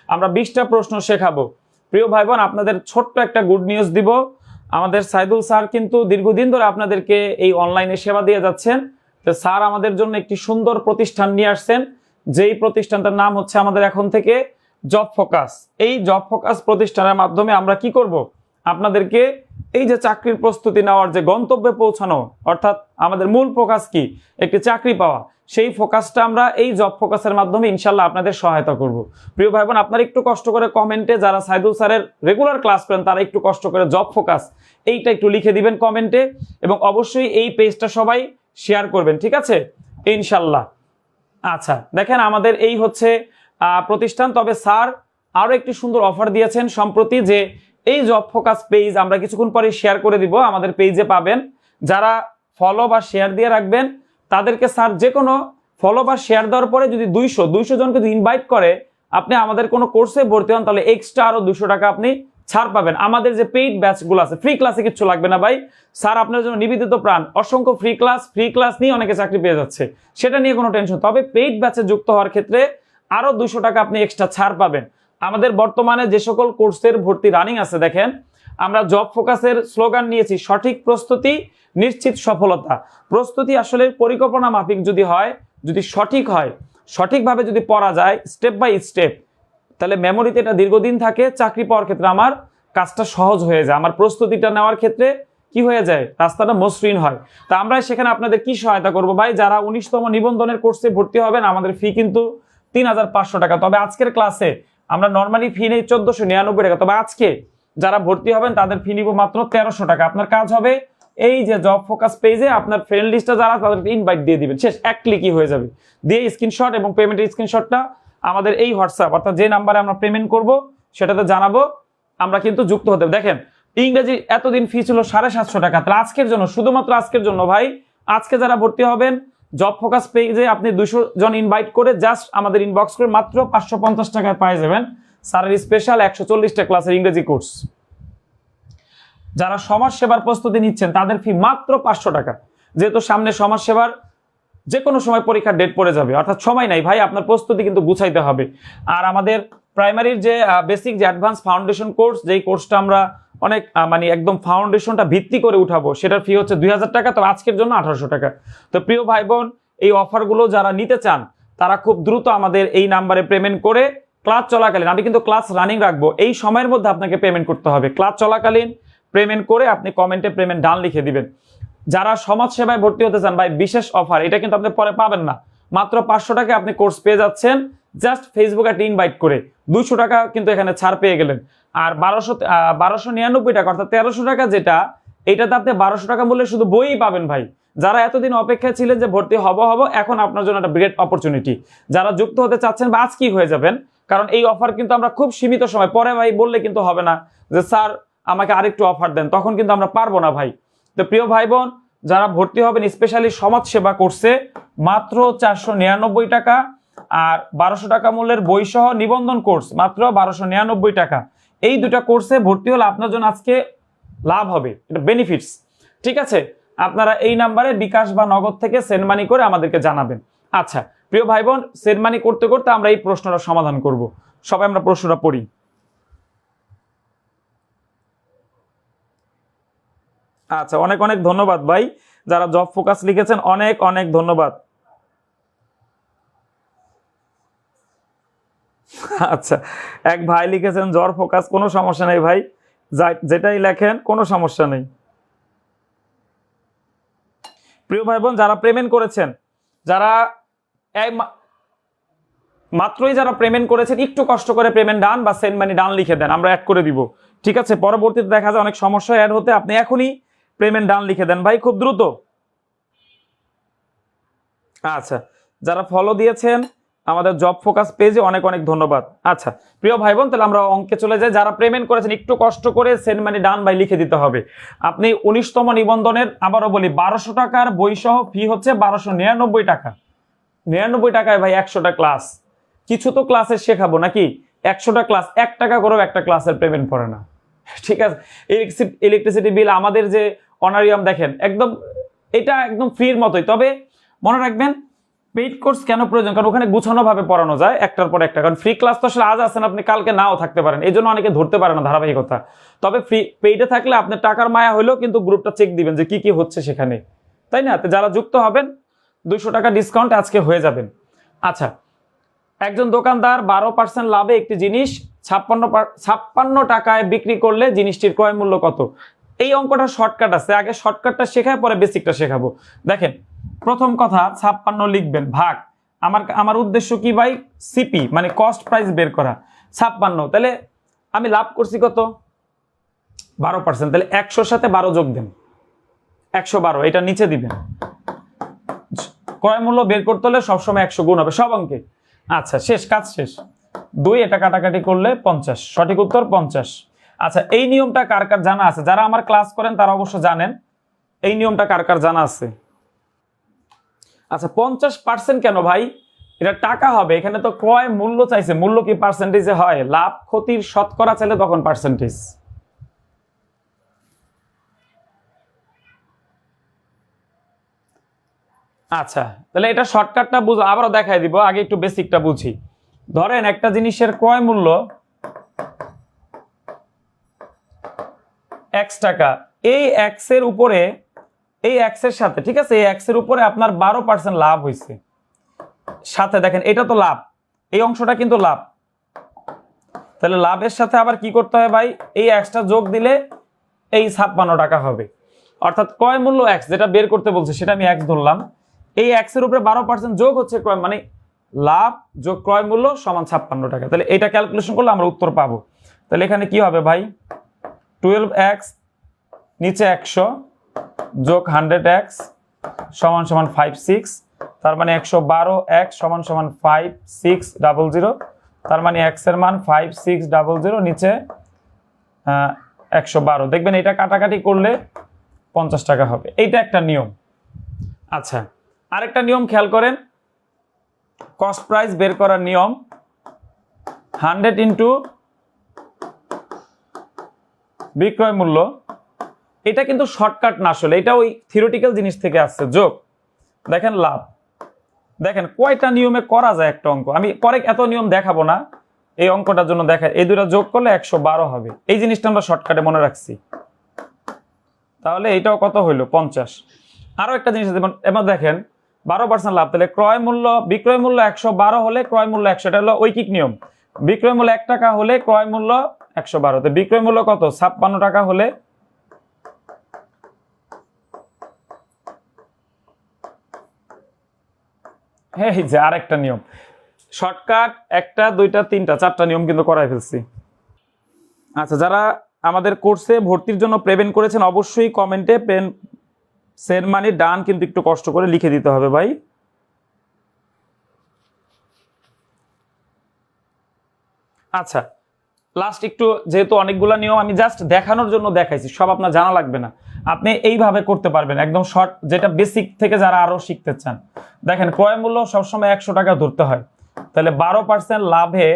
আমরা 20টা প্রশ্ন শেখাবো। প্রিয় ভাই বোন, আপনাদের ছোট্ট একটা গুড নিউজ দিব। আমাদের সাইদুল স্যার কিন্তু দীর্ঘদিন ধরে আপনাদেরকে এই অনলাইনে সেবা দিয়ে যাচ্ছেন। তো স্যার আমাদের জন্য একটি সুন্দর প্রতিষ্ঠান নিয়ে আসছেন, যেই প্রতিষ্ঠানটার নাম হচ্ছে আমাদের এখন থেকে জব ফোকাস। এই জব ফোকাস প্রতিষ্ঠানের মাধ্যমে আমরা কি করব? আপনাদেরকে এই যে চাকরির প্রস্তুতি নেওয়ার যে গন্তব্যে পৌঁছানো, অর্থাৎ আমাদের মূল ফোকাস কি? একটি চাকরি পাওয়া। সেই ফোকাসটা আমরা এই জব ফোকাসের মাধ্যমে ইনশাল্লাহ আপনাদের সহায়তা করব। প্রিয় ভাই বোন, আপনারা একটু কষ্ট করে কমেন্টে, যারা সাইদুল স্যারের রেগুলার ক্লাস করেন তারা একটু কষ্ট করে জব ফোকাস এইটা একটু লিখে দিবেন কমেন্টে, এবং অবশ্যই এই পেজটা সবাই শেয়ার করবেন, ঠিক আছে ইনশাল্লাহ। আচ্ছা দেখেন, আমাদের এই হচ্ছে প্রতিষ্ঠান। তবে স্যার আরো একটি সুন্দর অফার দিয়েছেন সম্প্রতি, যে এই জব ফোকাস পেজ আমরা কিছুক্ষণ পরে শেয়ার করে দিব, আমাদের পেজে পাবেন। যারা ফলো বা শেয়ার দিয়ে রাখবেন তাদেরকে স্যার যে কোনো ফলো বা শেয়ার দেওয়ার পরে যদি 200 জনকে যদি ইনভাইট করে আপনি আমাদের কোনো কোর্সে ভর্তি হন, তাহলে এক্সট্রা আরো 200 টাকা আপনি ছাড় পাবেন। আমাদের যে পেইড ব্যাচগুলো আছে, ফ্রি ক্লাসে কিচ্ছু লাগবে না ভাই, স্যার আপনার জন্য নিবেদিত প্রাণ, অসংখ্য ফ্রি ক্লাস নিয়ে অনেকে চাকরি পেয়ে যাচ্ছে, সেটা নিয়ে কোনো টেনশন। তবে পেইড ব্যাচে যুক্ত হওয়ার ক্ষেত্রে আরো 200 টাকা আপনি এক্সট্রা ছাড় পাবেন। আমাদের বর্তমানে যে সকল কোর্সের ভর্তি রানিং আছে, দেখেন আমরা জব ফোকাসের স্লোগান নিয়েছি, সঠিক প্রস্তুতি নিশ্চিত সফলতা। প্রস্তুতি আসলে পরিকল্পনা মাফিক যদি হয়, যদি সঠিক হয়, সঠিকভাবে যদি পড়া যায় স্টেপ বাই স্টেপ, তাহলে মেমোরিতে এটা দীর্ঘদিন থাকে, চাকরি পাওয়ার ক্ষেত্রে আমার কাজটা সহজ হয়ে যায়, আমার প্রস্তুতিটা নেওয়ার ক্ষেত্রে কি হয়ে যায়, রাস্তাটা মসৃণ হয়। তা আমরা সেখানে আপনাদের কি সহায়তা করব ভাই, যারা 19তম নিবন্ধনের কোর্সে ভর্তি হবেন আমাদের ফি কিন্তু 3500 টাকা। তবে আজকের ক্লাসে আমরা নর্মালি ফি নেই 1499 টাকা, তবে আজকে যারা ভর্তি হবেন তাদের ফি নিব মাত্র 1300 টাকা। আপনার কাজ হবে এই যে জব ফোকাস পেজে আপনার ফ্রেন্ড লিস্টে যারা তাদেরকে ইনভাইট দিয়ে দিবেন, শেষ, এক ক্লিকই হয়ে যাবে। দিয়ে স্ক্রিনশট এবং পেমেন্টের স্ক্রিনশটটা আমাদের এই হোয়াটসঅ্যাপ অর্থাৎ যে নাম্বারে আমরা পেমেন্ট করব সেটাতে জানাবো, আমরা কিন্তু যুক্ত হতে। দেখেন ইংরেজি এতদিন ফি ছিল 750 টাকা, তাহলে আজকের জন্য, শুধুমাত্র আজকের জন্য ভাই, আজকে যারা ভর্তি হবেন জব ফোকাস পেজে আপনি 200 জন ইনভাইট করে জাস্ট আমাদের ইনবক্স করে মাত্র 550 টাকায় পেয়ে যাবেন স্যারের স্পেশাল 140টা ক্লাসের ইংরেজি কোর্স। যারা সমাজ সেবার প্রস্তুতি নিচ্ছেন তাদের ফি মাত্র 500 টাকা। যেহেতু সামনে সমাজ সেবার যে কোনো সময় পরীক্ষার ডেট পড়ে যাবে, অর্থাৎ সময় নাই ভাই, আপনার প্রস্তুতি কিন্তু গুছাইতে হবে। আর আমাদের প্রাইমারির যে বেসিক যে অ্যাডভান্স ফাউন্ডেশন কোর্স, যেই কোর্সটা আমরা অনেক মানে একদম ফাউন্ডেশনটা ভিত্তি করে উঠাবো, সেটার ফি হচ্ছে 2000 টাকা, তো আজকের জন্য 1800 টাকা। তো প্রিয় ভাই বোন, এই অফারগুলো যারা নিতে চান তারা খুব দ্রুত আমাদের এই নাম্বারে পেমেন্ট করে, ক্লাস চলাকালীন, আমি কিন্তু ক্লাস রানিং রাখবো, এই সময়ের মধ্যে আপনাকে পেমেন্ট করতে হবে। ক্লাস চলাকালীন পেমেন্ট করে আপনি কমেন্টে পেমেন্ট ডান লিখে দিবেন। যারা সমাজ সেবায় ভর্তি হতে চান ভাই, বিশেষ অফার, এটা কিন্তু আপনি পরে পাবেন না, মাত্র 500 টাকা আপনি কোর্স পেয়ে যাচ্ছেন জাস্ট ফেসবুকে একটা ইনভাইট করে। 200 টাকা কিন্তু এখানে ছাড় পেয়ে গেলেন। আর 1299 টাকা অর্থাৎ 1300 টাকা যেটা, এইটাতে আপনি 1200 টাকা মূল্যে শুধু বইই পাবেন ভাই। যারা এতদিন অপেক্ষায় ছিলেন যে ভর্তি হব, এখন আপনার জন্য একটা গ্রেট অপরচুনিটি। যারা যুক্ত হতে চাচ্ছেন বা আজকেই হয়ে যাবেন, কারণ এই অফার কিন্তু আমরা খুব সীমিত সময়, পরে ভাই বললে কিন্তু হবে না যে স্যার আমাকে আরেকটু অফার দেন, তখন কিন্তু আমরা পারবো না ভাই। তো প্রিয় ভাই বোন, যারা ভর্তি হবেন স্পেশালি সমাজ সেবা কোর্সে মাত্র 499 টাকা, আর 1200 টাকা মূল্যের বই সহ নিবন্ধন কোর্স মাত্র 1299 টাকা। এই দুটা কোর্সে ভর্তি হলে আপনার জন্য আজকে লাভ হবে, এটা বেনিফিটস, ঠিক আছে। আপনারা এই নাম্বারে বিকাশ বা নগদ থেকে সেন্ড মানি করে আমাদেরকে জানাবেন। আচ্ছা প্রিয় ভাই বোন, সেন্ড মানি করতে করতে আমরা এই প্রশ্নটা সমাধান করব। সবাই আমরা প্রশ্নটা পড়ি। আচ্ছা, অনেক অনেক ধন্যবাদ ভাই, যারা জব ফোকাস লিখেছেন অনেক অনেক ধন্যবাদ। আচ্ছা, এক ভাই লিখেছেন জ্বর ফোকাস, কোনো সমস্যা নেই ভাই, যেটাই লেখেন কোনো সমস্যা নেই। প্রিয় ভাই বোন, যারা পেমেন্ট করেছেন, যারা মাত্রই যারা পেমেন্ট করেছেন, একটু কষ্ট করে পেমেন্ট ডান বা সেন্ড মানি ডান লিখে দেন, আমরা অ্যাড করে দিব, ঠিক আছে। পরবর্তীতে দেখা যায় অনেক সমস্যা অ্যাড হতে, আপনি এখনই পেমেন্ট ডান লিখে দেন ভাই, খুব দ্রুত। আচ্ছা, যারা ফলো দিয়েছেন আমাদের জব ফোকাস পেজে অনেক অনেক ধন্যবাদ। আচ্ছা প্রিয় ভাই বোন, তাহলে আমরা অঙ্কে চলে যাই। যারা পেমেন্ট করেছেন একটু কষ্ট করে সেন্ড মানি ডান ভাই লিখে দিতে হবে। আপনি 19তম নিবন্ধনের, আবারও বলি, 1200 টাকার বই সহ ফি হচ্ছে 1299 টাকা। 99 টাকায় ভাই 100টা ক্লাস, কিছু তো ক্লাসের শেখাবো নাকি, 100টা ক্লাস, 1 টাকা করেও একটা ক্লাসের পেমেন্ট পড়ে না, ঠিক আছে। ইলেকট্রিসিটি বিল, আমাদের যে অনারিয়াম দেখেন, একদম এটা একদম ফ্রির মতোই। তবে মনে রাখবেন পেইড কোর্স কেন প্রয়োজন, কারণ ওখানে গুছানো ভাবে পড়ানো যায় একটার পর একটা। কারণ ফ্রি ক্লাস তো আসলে আজ আছেন, আপনি কালকে নাও থাকতে পারেন, এই জন্য অনেকে ধরতে পারে না ধারাবাহিকতা। তবে ফ্রি পেইডে থাকলে আপনার টাকার মায়া হলেও কিন্তু গ্রুপটা চেক দিবেন যে কি কি হচ্ছে সেখানে, তাই না। যারা যুক্ত হবেন 200 টাকা ডিসকাউন্ট আজকে হয়ে যাবেন। আচ্ছা, একজন দোকানদার 12% লাভে একটি জিনিস 56 টাকায় বিক্রি করলে জিনিসটির ক্রয় মূল্য কত? এই অঙ্কটা শর্টকাট আছে, আগে শর্টকাটটা শেখায় পরে বেসিকটা শেখাবো। দেখেন প্রথম কথা 56 লিখবেন ভাগ, আমার উদ্দেশ্য কি ভাই, সিপি মানে কস্ট প্রাইস বের করা। 56, তাহলে আমি লাভ করছি কত, 12%, তাহলে 100 সাথে 12 যোগ দেন, 112, এটা নিচে দিবেন। ক্রয় মূল্য বের করতে হলে সবসময় 100 গুণ হবে সব অঙ্কে। আচ্ছা শেষ, কাজ শেষ। 2 এটা কাটাকাটি করলে 50, সঠিক উত্তর 50। আচ্ছা এই নিয়মটা কার কার জানা আছে? যারা আমার ক্লাস করেন তারা অবশ্য জানেন এই নিয়মটা কার কার জানা আছে। আচ্ছা 50% কেন ভাই, এটা টাকা হবে, এখানে তো ক্রয় মূল্য চাইছে, মূল্য কি পার্সেন্টেজে হয়? লাভ ক্ষতির শতকরা চাইলে তখন পার্সেন্টেজ। আচ্ছা তাহলে এটা শর্টকাটটা বুঝো, আবারও দেখাই দিব, আগে একটু বেসিকটা বুঝি। ধরেন একটা জিনিসের ক্রয় মূল্য x টাকা, এই x এর উপরে, এই x এর সাথে, ঠিক আছে, এই x এর উপরে আপনার 12% লাভ হয়েছে, সাথে দেখেন এটা তো লাভ, এই অংশটা কিন্তু লাভ, তাহলে লাভের সাথে আবার কি করতে হয় ভাই, এই এক্সটা যোগ দিলে এই 56 টাকা হবে। অর্থাৎ ক্রয় মূল্য x যেটা বের করতে বলছে সেটা আমি x ধরলাম, এই x এর উপরে 12% যোগ হচ্ছে ক্রয়, মানে লাভ যোগ ক্রয় মূল্য সমান 56 টাকা। তাহলে এটা ক্যালকুলেশন করলে আমরা উত্তর পাবো। তাহলে এখানে কি হবে ভাই, 12x নিচে 100 যোগ 100x সমান সমান 56, তার মানে 112x সমান সমান 5600, তার মানে x এর মান 5600, নিচে 112, দেখবেন এটা কাটাকাটি করলে 50 টাকা হবে। এইটা একটা নিয়ম। আচ্ছা আরেকটা নিয়ম খেয়াল করেন, কস্ট প্রাইস বের করার নিয়ম, 100 ইন্টু বিক্রয় মূল্য। এটা কিন্তু শর্টকাট না, আসলে এটা ওই থিওরিটিক্যাল জিনিস থেকে আসছে, যোগ দেখেন লাভ, দেখেন কয়টা নিয়মে করা যায় একটা অঙ্ক, আমি পরে এত নিয়ম দেখাবো না, এই অঙ্কটার জন্য দেখাই, এই দুটো যোগ করলে 112 হবে, এই জিনিসটা আমরা শর্টকাটে মনে রাখছি। তাহলে এটাও কত হইলো, 50। আরো একটা জিনিস এবার দেখেন 12% লাভ, তাহলে ক্রয় মূল্য, বিক্রয় মূল্য 112 হলে ক্রয় মূল্য 100, এটা হলো ঐকিক নিয়ম। বিক্রয় মূল্য 1 টাকা হলে ক্রয় মূল্য 112, তো বিক্রয় মূল্য কত, 56 টাকা হলে এই যে আরেকটা নিয়ম, শর্টকাট, একটা দুইটা তিনটা চারটা নিয়ম কিন্তু করাই ফেলছি। আচ্ছা যারা আমাদের কোর্সে ভর্তির জন্য পেমেন্ট করেছেন অবশ্যই কমেন্টে সেন্ড মানি ডান কিন্তু একটু কষ্ট করে লিখে দিতে হবে ভাই। আচ্ছা লাস্ট একটু, যেহেতু অনেকগুলো নিয়ম আমি জাস্ট দেখানোর জন্য দেখাইছি, সব আপনার জানা লাগবে না, আপনি এইভাবে করতে পারবেন একদম শর্ট, যেটা বেসিক থেকে যারা আরো শিখতে চান। দেখেন ক্রয় মূল্য সবসময় 100 টাকা ধরতে হয়, তাহলে 12% লাভে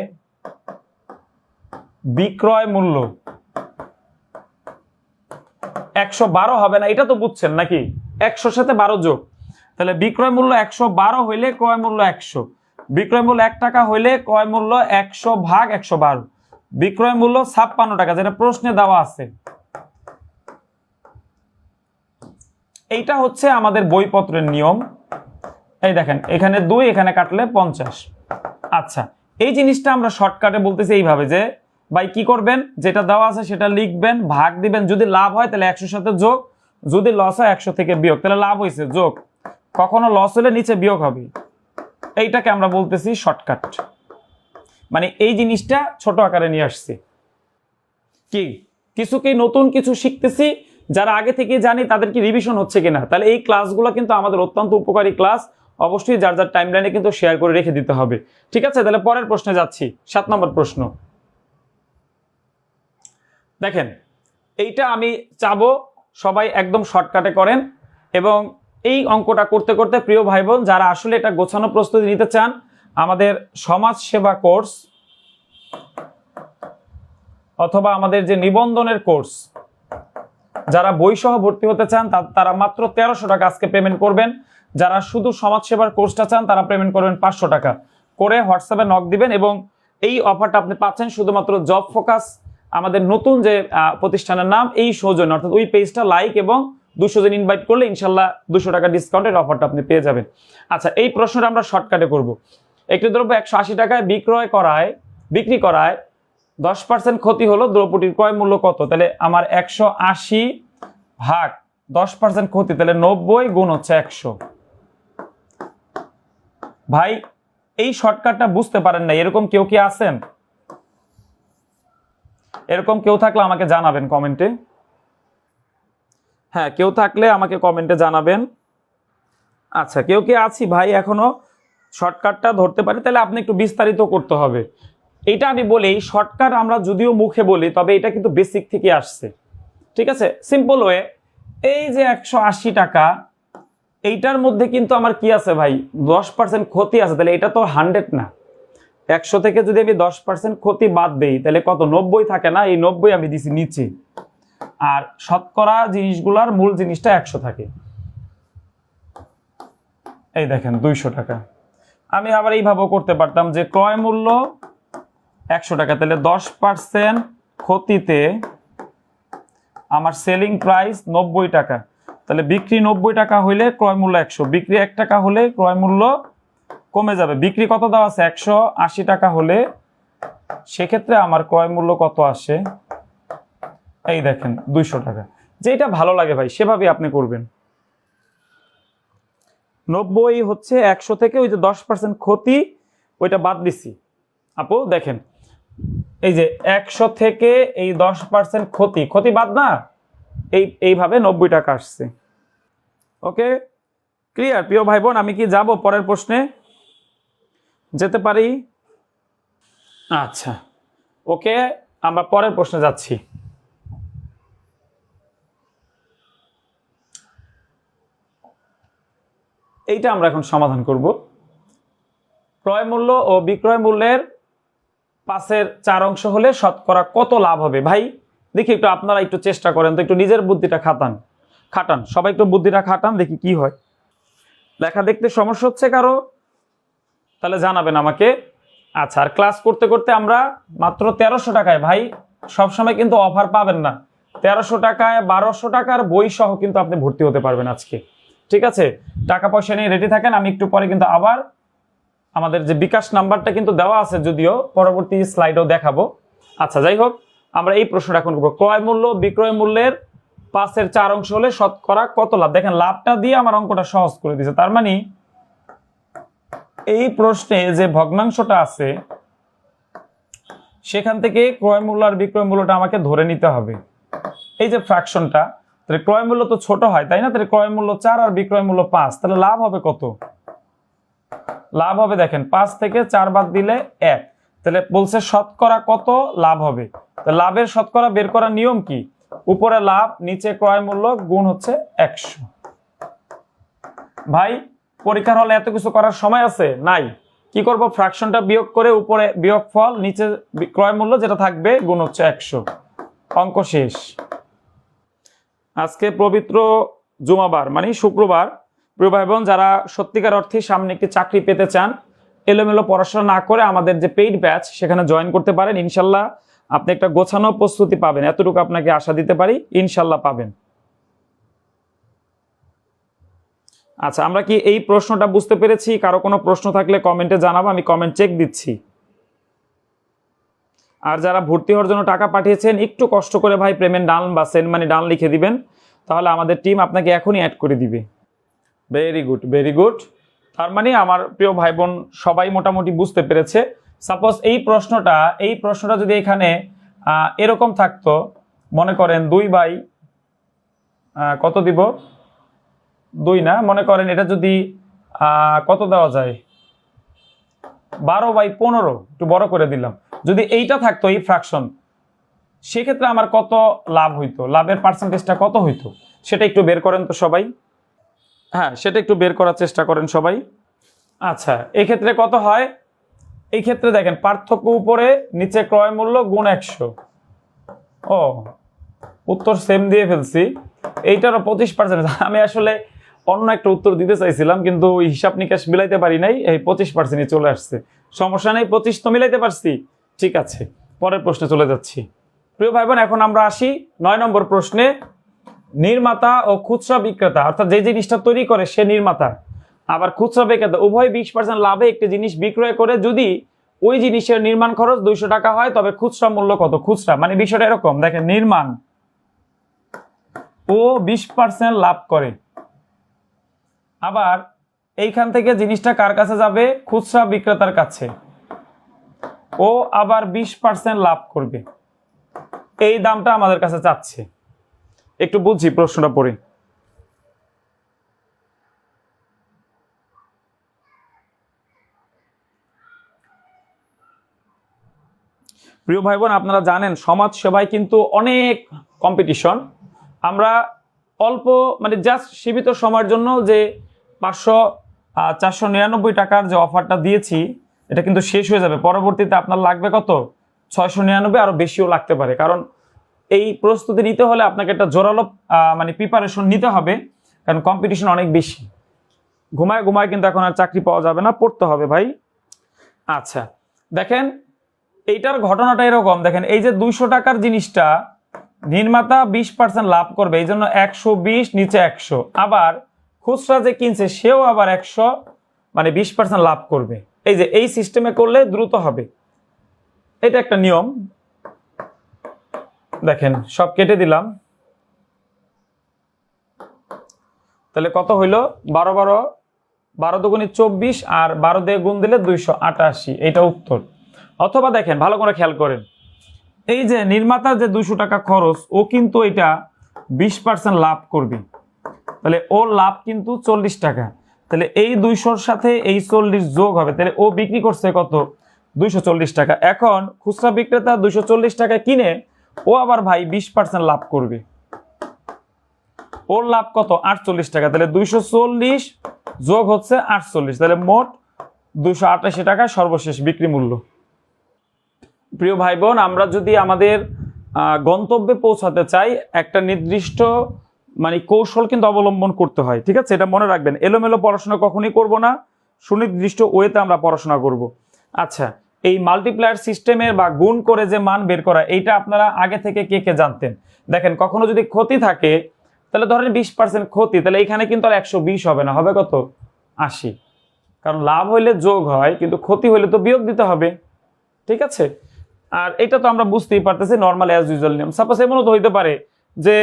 বিক্রয় মূল্য 112 হবে না, এটা তো বুঝছেন নাকি, 100 সাথে 12 যোগ, তাহলে বিক্রয় মূল্য 112 হইলে ক্রয় মূল্য 100, বিক্রয় মূল্য 1 টাকা হইলে ক্রয় মূল্য 100 ভাগ 112, বিক্রয় মূল্য 56 টাকা যেটা প্রশ্নে দেওয়া আছে। এইটা হচ্ছে আমাদের বইপত্রের নিয়ম। এই দেখেন এখানে 2, এখানে কাটলে 50। আচ্ছা এই জিনিসটা আমরা শর্টকাটে বলতেছি এইভাবে যে ভাই কি করবেন, যেটা দেওয়া আছে সেটা লিখবেন, ভাগ দিবেন, যদি লাভ হয় তাহলে 100 সাথে যোগ, যদি লস হয় 100 থেকে বিয়োগ, তাহলে লাভ হয়েছে যোগ, কখনো লস হলে নিচে বিয়োগ হবে, এইটাকে আমরা বলতেছি শর্টকাট। মানে এই জিনিসটা ছোট আকারে নিয়ে আসছি, কি নতুন কিছু শিখতেছি, যারা আগে থেকে জানি তাদের কি রিভিশন হচ্ছে কিনা, তাহলে এই ক্লাসগুলো কিন্তু আমাদের অত্যন্ত উপকারী ক্লাস, অবশ্যই যার যার টাইমলাইনে কিন্তু শেয়ার করে রেখে দিতে হবে। ঠিক আছে, তাহলে পরের প্রশ্নে যাচ্ছি, 7 নম্বর প্রশ্ন। দেখেন এইটা আমি চাবো সবাই একদম শর্টকাটে করেন, এবং এই অঙ্কটা করতে করতে প্রিয় ভাই বোন যারা আসলে এটা গোছানো প্রস্তুতি নিতে চান, আমাদের সমাজ সেবা কোর্স অথবা আমাদের যে নিবন্ধনের কোর্স, যারা বই সহ ভর্তি হতে চান তারা মাত্র 1300 টাকা আজকে পেমেন্ট করবেন, যারা শুধু সমাজ সেবার কোর্সটা চান তারা পেমেন্ট করবেন 500 টাকা করে, হোয়াটসঅ্যাপে নক দিবেন, এবং এই অফারটা আপনি পাচ্ছেন শুধুমাত্র জব ফোকাস আমাদের নতুন যে প্রতিষ্ঠানের নাম, এই সৌজন্য, অর্থাৎ ওই পেজটা লাইক এবং 200 জন ইনভাইট করলে ইনশাল্লাহ 200 টাকা ডিসকাউন্টের অফারটা আপনি পেয়ে যাবেন। আচ্ছা এই প্রশ্নটা আমরা শর্টকাটে করব। একটি দ্রব্য 180 টাকায় বিক্রি করায় 10% ক্ষতি হলো, দ্রব্যটির ক্রয় মূল্য কত? তাহলে আমার 180 ভাগ 10% ক্ষতি, তাহলে 90 গুণ হচ্ছে 100, ভাই এই শর্টকাটটা বুঝতে পারেন না, এরকম কেউ কি আছেন? এরকম কেউ থাকলে আমাকে জানাবেন কমেন্টে। হ্যাঁ, কেউ থাকলে আমাকে কমেন্টে জানাবেন। আচ্ছা, কেউ কি আছি ভাই এখনো শর্টকাটটা ধরতে পারি? তাহলে আপনি একটু বিস্তারিত করতে হবে। এটা আমি বলি, শর্টকাট আমরা যদিও মুখে বলি, তবে এটা কিন্তু বেসিক থেকে আসছে। ঠিক আছে, সিম্পল ওয়ে, এই যে 180 টাকা, এইটার মধ্যে কিন্তু আমার কি আছে ভাই, 10% ক্ষতি আছে। তাহলে এটা তো 100 না, 100 থেকে যদি আমি 10% ক্ষতি বাদ দেই তাহলে কত, 90 থাকে না? এই 90 আমি দিছি নিচে, আর শতকরা জিনিসগুলার মূল জিনিসটা 100 থাকে। এই দেখেন 200 টাকা। আমি আবার এইভাবেও করতে পারতাম যে ক্রয় মূল্য 100 টাকা, তাহলে 10% ক্ষতিতে আমার সেলিং প্রাইস 90 টাকা। তাহলে বিক্রি 90 টাকা হইলে ক্রয় মূল্য 100, বিক্রি 1 টাকা হলে ক্রয় মূল্য কমে যাবে। বিক্রি কত দেওয়া আছে, 180 টাকা হলে সেক্ষেত্রে আমার ক্রয় মূল্য কত আসে, এই দেখেন 200 টাকা। যেটা ভালো লাগে ভাই সেভাবে আপনি করবেন। 90 হচ্ছে 100 থেকে ওই যে 10% ক্ষতি, ওইটা বাদ দিছি। আপু দেখেন, এই যে 100 থেকে এই 10% ক্ষতি বাদ না, এইভাবে 90 টাকা আসছে। ওকে, ক্লিয়ার প্রিয় ভাই বোন? আমি কি যাব পরের প্রশ্নে? যেতে পারি? আচ্ছা, ওকে, আমরা পরের প্রশ্নে যাচ্ছি। এইটা আমরা এখন সমাধান করব। ক্রয় মূল্য ও বিক্রয় মূল্যের 5/4 অংশ হলে শতকরা কত লাভ হবে? ভাই দেখি একটু আপনারা একটু চেষ্টা করেন তো, একটু নিজের বুদ্ধিটা খাটান, সবাই একটু বুদ্ধিটা খাটান, দেখি কি হয়। লেখা দেখতে সমস্যা হচ্ছে কারো? তাহলে জানাবেন আমাকে। আচ্ছা, আর ক্লাস করতে করতে আমরা মাত্র 1300 টাকায়, ভাই সবসময় কিন্তু অফার পাবেন না, 1300 টাকায় 1200 টাকার বই সহ কিন্তু আপনি ভর্তি হতে পারবেন আজকে। ঠিক আছে, টাকা পয়সা নিয়ে রেডি থাকেন, আমি একটু পরে কিন্তু আবার আমাদের যে বিকাশ নাম্বারটা কিন্তু দেওয়া আছে, যদিও পরবর্তী স্লাইডেও দেখাবো। আচ্ছা, যাই হোক, আমরা এই প্রশ্নটা এখন করবো। ক্রয় মূল্য বিক্রয় মূল্যের 5/4 অংশ হলে শতকরা কত লাভ? দেখেন লাভটা দিয়ে আমার অঙ্কটা সহজ করে দিয়েছে। তার মানে এই প্রশ্নে যে ভগ্নাংশটা আছে সেখান থেকে ক্রয় মূল্য আর বিক্রয় মূল্যটা আমাকে ধরে নিতে হবে। এই যে ফ্র্যাকশনটা, তাহলে ক্রয় মূল্য তো ছোট হয় তাই না? তাহলে ক্রয় মূল্য 4 আর বিক্রয় মূল্য 5, তাহলে লাভ হবে কত? লাভ হবে দেখেন 5 থেকে 4 বাদ দিলে 1, তাহলে বলছে শতকরা কত লাভ হবে। তো লাভের শতকরা বের করার নিয়ম কি? উপরে লাভ নিচে ক্রয় মূল্য গুণ হচ্ছে 100। ভাই পরীক্ষার হলে এত কিছু করার সময় আছে? নাই। কি করব, ফ্র্যাকশনটা বিয়োগ করে উপরে বিয়োগফল, নিচে ক্রয় মূল্য যেটা থাকবে গুণ হচ্ছে 100, অঙ্ক শেষ। আজকে পবিত্র জুমাবার মানে শুক্রবার। প্রিয় ভাই বোন, যারা সত্যিকার অর্থে সামনে একটি চাকরি পেতে চান, এলোমেলো পড়াশোনা না করে আমাদের যে পেইড ব্যাচ সেখানে জয়েন করতে পারেন। ইনশাল্লাহ আপনি একটা গোছানো প্রস্তুতি পাবেন, এতটুকু আপনাকে আশা দিতে পারি, ইনশাল্লাহ পাবেন। আচ্ছা, আমরা কি এই প্রশ্নটা বুঝতে পেরেছি? কারো কোনো প্রশ্ন থাকলে কমেন্টে জানাবো, আমি কমেন্ট চেক দিচ্ছি। আর যারা ভর্তি হওয়ার জন্য টাকা পাঠিয়েছেন, একটু কষ্ট করে ভাই পেমেন্ট ডান বা সেন্ড মানি ডান লিখে দিবেন, তাহলে আমাদের টিম আপনাকে এখনই অ্যাড করে দিবে। Very good, very good. তার মানে আমার প্রিয় ভাই বোন সবাই মোটামুটি বুঝতে পেরেছে। সাপোজ এই প্রশ্নটা যদি এখানে এরকম থাকতো, মনে করেন 2 কত দিব, 2 না, মনে করেন এটা যদি কত দেওয়া যায়, 12/15, একটু বড় করে দিলাম, যদি এইটা থাকতো এই ফ্র্যাকশন, সেক্ষেত্রে আমার কত লাভ হইতো, লাভের পার্সেন্টেজটা কত হইতো, সেটা একটু বের করেন তো সবাই। হ্যাঁ, সেটা একটু বের করার চেষ্টা করেন সবাই। আচ্ছা, এক্ষেত্রে কত হয়? এই ক্ষেত্রে দেখেন পার্থক্য উপরে নিচে ক্রয় মূল্য গুণ 100। ও, উত্তর সেম দিয়ে ফেলছি। এইটারও 25%। আমি আসলে অন্য একটা উত্তর দিতে চাইছিলাম, কিন্তু ওই হিসাব নিকাশ মিলাইতে পারি নাই, এই 25%ই চলে আসছে। সমস্যা নেই, 25 তো মিলাইতে পারছি। ঠিক আছে, পরের প্রশ্নে চলে যাচ্ছি। প্রিয় ভাই বোন, এখন আমরা আসি 9 নম্বর প্রশ্নে। নির্মাতা ও খুচরা বিক্রেতা, অর্থাৎ যে জিনিসটা তৈরি করে সে নির্মাতা, আবার খুচরা বিক্রেতা, উভয় 20% লাভে একটি জিনিস বিক্রয় করে যদি ওই জিনিসের নির্মাণ খরচ 200 টাকা হয়, তবে খুচরা মূল্য কত? খুচরা মানে বিষয়টা এরকম, দেখেন নির্মাণ ও 20% লাভ করে, আবার এইখান থেকে জিনিসটা কার কাছে যাবে? খুচরা বিক্রেতার কাছে। ও আবার 20% লাভ করবে, এই দামটা আমাদের কাছে চাচ্ছে। একটু বুঝি প্রশ্নটা পড়ি। প্রিয় ভাই বোন, আপনারা জানেন সমাজ সেবায় কিন্তু অনেক কম্পিটিশন। আমরা অল্প মানে জাস্ট সীমিত সময়ের জন্য যে 499 টাকার যে অফারটা দিয়েছি, এটা কিন্তু শেষ হয়ে যাবে। পরবর্তীতে আপনার লাগবে কত? 699, আরো বেশিও লাগতে পারে। কারণ এই প্রস্তুতি নিতে হলে আপনাকে একটা জোরালো মানে প্রিপারেশন নিতে হবে, কারণ কম্পিটিশন অনেক বেশি। ঘুমায় ঘুমায় কিন্তু এখন আর চাকরি পাওয়া যাবে না, পড়তে হবে ভাই। আচ্ছা দেখেন, এইটার ঘটনাটা এরকম। দেখেন এই যে 200 টাকার জিনিসটা নির্মাতা 20% লাভ করবে, এই জন্য 120 নিচে 100। আবার খুচরা যে কিনছে সেও আবার 100 মানে 20% লাভ করবে। এই যে এই সিস্টেমে করলে দ্রুত হবে, এটা একটা নিয়ম। দেখেন সব কেটে দিলাম, তাহলে কত হইলো? 12 দুগুণে 24 আর 12 দিয়ে গুণ দিলে 288, এটা উত্তর। অথবা দেখেন ভালো করে খেয়াল করেন, এই যে নির্মাতার যে 200 টাকা খরচ, ও কিন্তু এটা 20% লাভ করবে, তাহলে ওর লাভ কিন্তু 40 টাকা। তাহলে এই 200-র সাথে এই 40 যোগ হবে, তাহলে ও বিক্রি করছে কত? 240 টাকা। এখন খুচরা বিক্রেতা 240 টাকা কিনে ও আবার ভাই 20% লাভ করবে, ওর লাভ কত? 48 টাকা। তাহলে 240 যোগ হচ্ছে 48, তাহলে মোট 288 টাকা সর্বশেষ বিক্রি মূল্য। প্রিয় ভাই বোন, আমরা যদি আমাদের গন্তব্যে পৌঁছাতে চাই, একটা নির্দিষ্ট মানে কৌশল কিন্তু অবলম্বন করতে হয়, ঠিক আছে? এটা মনে রাখবেন, এলোমেলো পড়াশোনা কখনই করব না, সুনির্দিষ্ট ওয়েতে আমরা পড়াশোনা করব। আচ্ছা, এই মাল্টিপ্লায়ার সিস্টেমের বা গুণ করে যে মান বের করা, এইটা আপনারা আগে থেকে কে কে জানতেন? দেখেন কখনো যদি ক্ষতি থাকে, তাহলে ধরেন 20% ক্ষতি, তাহলে এখানে কিন্তু আর 120 হবে না, হবে কত? 80। কারণ লাভ হইলে যোগ হয়, কিন্তু ক্ষতি হইলে তো বিয়োগ দিতে হবে, ঠিক আছে? আর এটা তো আমরা বুঝতেই পারতেছি, নর্মাল অ্যাজ ইউজুয়াল নিয়ম। সাপোজ এমনও তো হইতে পারে যে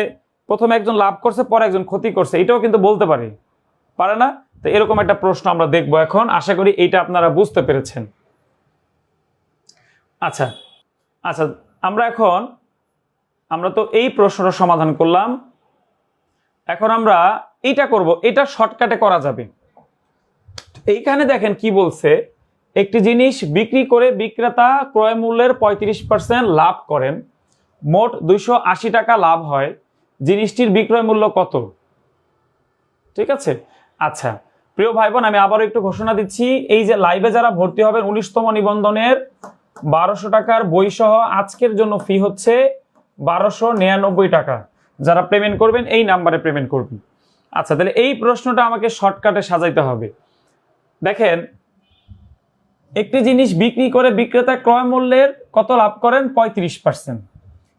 প্রথমে একজন লাভ করছে, পরে একজন ক্ষতি করছে, এটাও কিন্তু বলতে পারে না? তো এরকম একটা প্রশ্ন আমরা দেখবো এখন। আশা করি এইটা আপনারা বুঝতে পেরেছেন। আচ্ছা আচ্ছা, আমরা তো এই প্রশ্নটা সমাধান করলাম। এখন আমরা এইটা করব, এটা শর্টকাটে করা যাবে। এইখানে দেখেন কি বলছে, একটি জিনিস বিক্রি করে বিক্রেতা ক্রয় মূল্যের 35% লাভ করেন, মোট 280 টাকা লাভ হয়, জিনিসটির বিক্রয় মূল্য কত? ঠিক আছে। আচ্ছা প্রিয় ভাই বোন, আমি আবারও একটু ঘোষণা দিচ্ছি, এই যে লাইভে যারা ভর্তি হবেন 19তম নিবন্ধনের 1200 টাকার বই সহ আজকের জন্য ফি হচ্ছে 1299 টাকা। যারা পেমেন্ট করবেন এই নাম্বারে পেমেন্ট করবেন। আচ্ছা, তাহলে এই প্রশ্নটা আমাকে শর্টকাটে সাজাইতে হবে। দেখেন, একটি জিনিস বিক্রি করে বিক্রেতা ক্রয় মূল্যের কত লাভ করেন? 35%।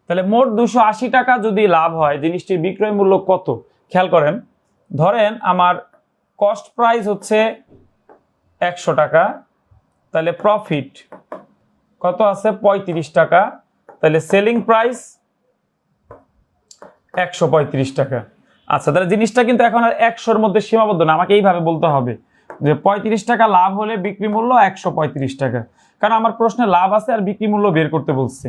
তাহলে মোট 280 টাকা যদি লাভ হয়, জিনিসটির বিক্রয় মূল্য কত? খেয়াল করেন, ধরেন আমার কস্ট প্রাইস হচ্ছে 100 টাকা, তাহলে প্রফিট কত আছে? 35 টাকা, তাহলে সেলিং প্রাইস 135 টাকা। আচ্ছা, তাহলে জিনিসটা কিন্তু এখন আর 100-র মধ্যে সীমাবদ্ধ না, আমাকে এইভাবে বলতে হবে যে 35 টাকা লাভ হলে বিক্রি মূল্য 135 টাকা, কারণ আমার প্রশ্নে লাভ আছে আর বিক্রি মূল্য বের করতে বলছে।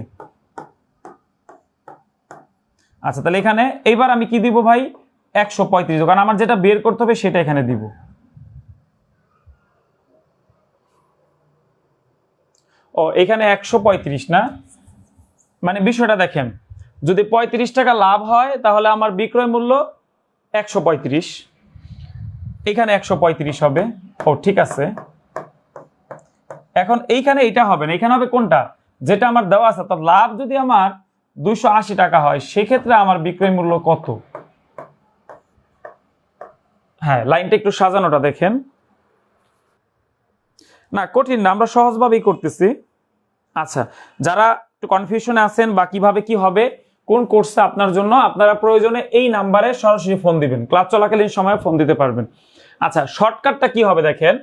আচ্ছা, তাহলে এখানে এইবার আমি কি দিব ভাই? 135, কারণ আমার যেটা বের করতে হবে সেটা এখানে দিব। ও এখানে 135 না, মানে বিষয়টা দেখেন, যদি 35 টাকা লাভ হয় তাহলে আমার বিক্রয় মূল্য 135, এখানে 135 হবে। ও ঠিক আছে, এখন এইখানে এটা হবে না, এখানে হবে কোনটা? যেটা আমার দেওয়া আছে। তো লাভ যদি আমার 280 টাকা হয়, সেক্ষেত্রে আমার বিক্রয় মূল্য কত? হ্যাঁ, লাইনটা একটু সাজানোটা দেখেন, না কঠিন না, আমরা সহজভাবেই করতেছি। আচ্ছা, যারা একটু কনফিউশনে আছেন বা কিভাবে কি হবে, কোন কোর্সে আপনার জন্য, আপনারা প্রয়োজনে এই নাম্বারে সরাসরি ফোন দিবেন, ক্লাস চলাকালীন সময়ে ফোন দিতে পারবেন। আচ্ছা, শর্টকাটটা কি হবে দেখেন,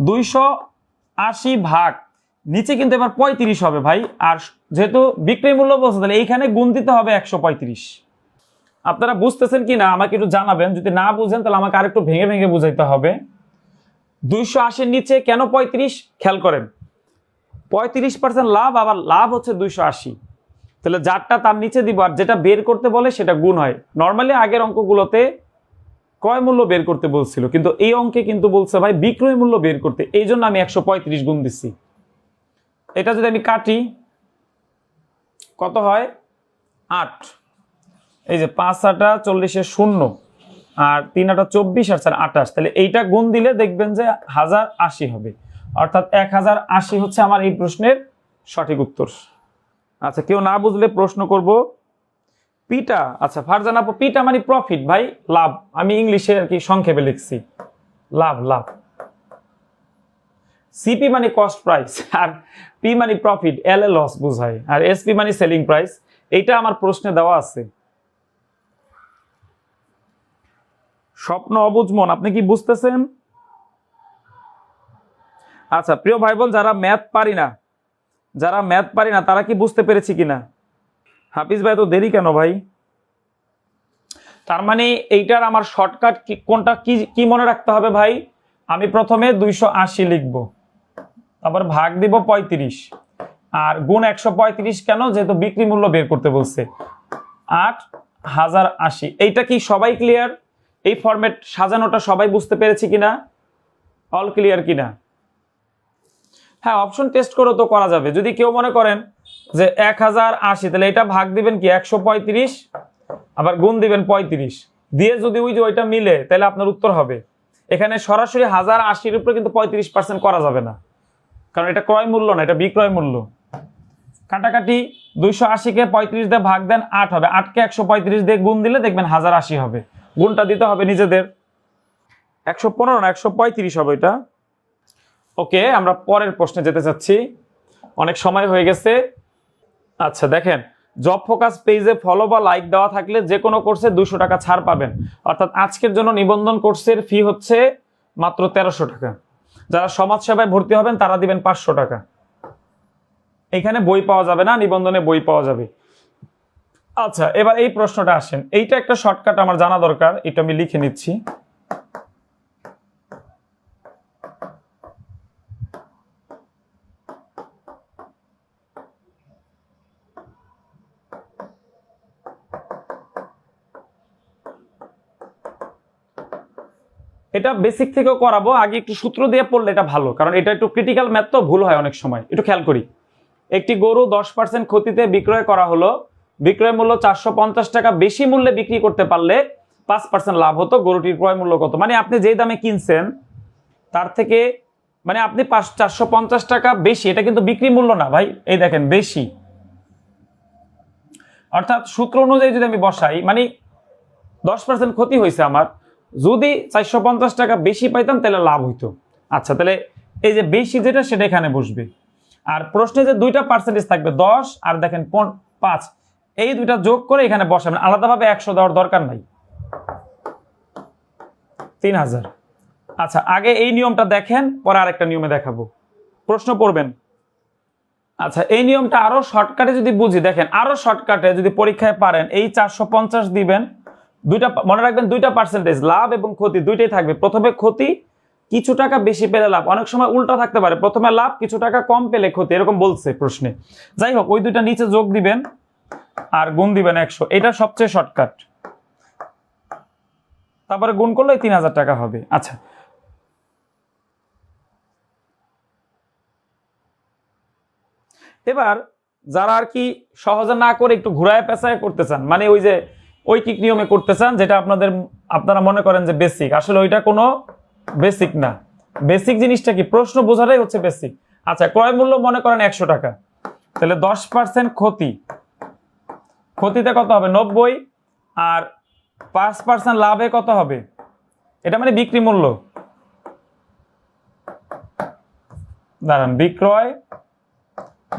280 ভাগ নিচে কিন্তু এবার 35 হবে ভাই, আর যেহেতু বিক্রয় মূল্য বলছে তাহলে এইখানে গুণ দিতে হবে 135। আপনারা বুঝতেছেন কি না আমাকে একটু জানাবেন, যদি না বুঝেন তাহলে আমাকে আরেকটু ভেঙে ভেঙে বুঝাইতে হবে। 280 নিচে কেন 35? খেয়াল করেন 35% লাভ, আবার লাভ হচ্ছে 280, তাহলে যারটা তার নিচে দিব, আর যেটা বের করতে বলে সেটা গুণ হয়। নর্মালি আগের অঙ্কগুলোতে ক্রয় মূল্য বের করতে বলছিল, কিন্তু এই অঙ্কে কিন্তু বলছে ভাই বিক্রয় মূল্য বের করতে, এই জন্য আমি 135 গুণ দিচ্ছি। এটা যদি আমি কাটি কত হয়? 8। এই যে 5 8 40 0, আর 3 8 24, আর 4 28, তাহলে এইটা গুণ দিলে দেখবেন যে 1080 হবে, অর্থাৎ 1080 হচ্ছে আমার এই প্রশ্নের সঠিক উত্তর। আচ্ছা, কেউ না বুঝলে প্রশ্ন করব। পিটা, আচ্ছা ফারজান আপু, পিটা মানে প্রফিট ভাই, লাভ। আমি ইংলিশে আর কি সংক্ষেপে লিখছি লাভ, লাভ। সিপি মানে কস্ট প্রাইস, আর পি মানে প্রফিট, এল এ লস বোঝায়, আর এসপি মানে সেলিং প্রাইস। এইটা আমার প্রশ্নে দেওয়া আছে। স্বপ্ন অবুঝ মন, আপনি কি বুঝতেছেন? আচ্ছা প্রিয় ভাই বোন, যারা ম্যাথ পারি না তারা কি বুঝতে পেরেছি কিনা? হাফিজ ভাই তো দেরি কেন ভাই? তার মানে এইটার আমার শর্টকাট কোনটা, কি মনে রাখতে হবে ভাই? আমি প্রথমে 280 লিখবো, তারপর ভাগ দিব 35, আর গুণ 135 কেন? যেহেতু বিক্রি মূল্য বের করতে বলছে। 8080। এইটা কি সবাই ক্লিয়ার? এই ফরম্যাট সাজানোটা সবাই বুঝতে পেরেছি কিনা? অল ক্লিয়ার কিনা? হ্যাঁ, অপশন টেস্ট করে তো করা যাবে। যদি কেউ মনে করেন যে 1080, তাহলে এটা ভাগ দিবেন কি 135, আবার গুণ দিবেন 35 দিয়ে, যদি ওইটা মিলে তাহলে আপনার উত্তর হবে। এখানে সরাসরি 1080 উপরে কিন্তু 35% করা যাবে না, কারণ এটা ক্রয় মূল্য না, এটা বিক্রয় মূল্য। কাটাকাটি 280 কে 35 দিয়ে ভাগ দেন 8 হবে, 8 কে 135 দিয়ে গুণ দিলে দেখবেন 1080 হবে। গুণটা দিতে হবে নিজেদের, 115 না 135 হবে এটা। ওকে, আমরা পরের প্রশ্নে যেতে চাচ্ছি, অনেক সময় হয়ে গেছে। আচ্ছা দেখেন, জব ফোকাস পেজে ফলো বা লাইক দেওয়া থাকলে যে কোনো কোর্সে 200 টাকা ছাড় পাবেন। অর্থাৎ আজকের জন্য নিবন্ধন কোর্সের ফি হচ্ছে মাত্র 1300 টাকা। যারা সমাজ সেবায় ভর্তি হবেন তারা দিবেন 500 টাকা। এখানে বই পাওয়া যাবে না, নিবন্ধনে বই পাওয়া যাবে। আচ্ছা, এবার এই প্রশ্নটা আসেন, এইটা একটা শর্টকাট আমার জানা দরকার, এটা আমি লিখে নিচ্ছি। এটা বেসিক থেকেও করাবো, আগে একটু সূত্র দিয়ে পড়লে এটা ভালো, কারণ এটা একটু ক্রিটিক্যাল ম্যাথ তো, ভুল হয় অনেক সময়। একটু খেয়াল করি, একটি গরু 10% ক্ষতিতে বিক্রয় করা হলো, বিক্রয় মূল্য 450 টাকা, বেশি মূল্যে বিক্রি করতে পারলে 5% লাভ হতো। গরুটির ক্রয় মূল্য কত? মানে আপনি যেই দামে কিনছেন তার থেকে, মানে আপনি 450 টাকা বেশি, এটা কিন্তু বিক্রি মূল্য না ভাই, এই দেখেন বেশি। অর্থাৎ সূত্র অনুযায়ী যদি আমি বসাই, মানে 10% ক্ষতি হয়েছে আমার, যদি 450 টাকা বেশি পাইতাম তাহলে লাভ হইতো। আচ্ছা, তাহলে এই যে বেশি যেটা সেটা এখানে বসবে, আর প্রশ্নে যে দুইটা পার্সেন্টেজ থাকবে 10 আর দেখেন 5, এই দুইটা যোগ করে এখানে বসাবেন, আলাদাভাবে 100 দেওয়ার দরকার নাই। 3000। আচ্ছা, আগে এই নিয়মটা দেখেন, পরে আরেকটা নিয়মে দেখাবো, প্রশ্ন পড়বেন। আচ্ছা, এই নিয়মটা আরো শর্টকাটে যদি বুঝি, দেখেন আরো শর্টকাটে যদি পরীক্ষায় পারেন, এই 450 দিবেন, দুইটা মনে রাখবেন, দুইটা পার্সেন্টেজ, লাভ এবং ক্ষতি দুইটাই থাকবে। প্রথমে ক্ষতি, কিছু টাকা বেশি পেলে লাভ, অনেক সময় উল্টা থাকতে পারে, প্রথমে লাভ কিছু টাকা কম পেলে ক্ষতি, এরকম বলছে প্রশ্নে। যাই হোক, ওই দুইটা নিচে যোগ দিবেন আর গুণ দিবেন 100, এটা সবচেয়ে শর্টকাট। তারপরে গুণ করলে 3000 টাকা হবে। আচ্ছা, এবার যারা আর কি সহজে না করে একটু ঘুরায় পেঁচায় করতে চান, মানে ওই যে ঐকিক নিয়মে করতে চান, যেটা আপনারা মনে করেন যে বেসিক, আসলে ওইটা কোনো বেসিক না। বেসিক জিনিসটা কি? প্রশ্ন বোঝাটাই হচ্ছে বেসিক। আচ্ছা, ক্রয় মূল্য মনে করেন 100 টাকা, তাহলে 10% ক্ষতি, ক্ষতিতে কত হবে? 90, আর 5% লাভে কত হবে? এটা মানে বিক্রি মূল্য, দাঁড়ান, বিক্রয়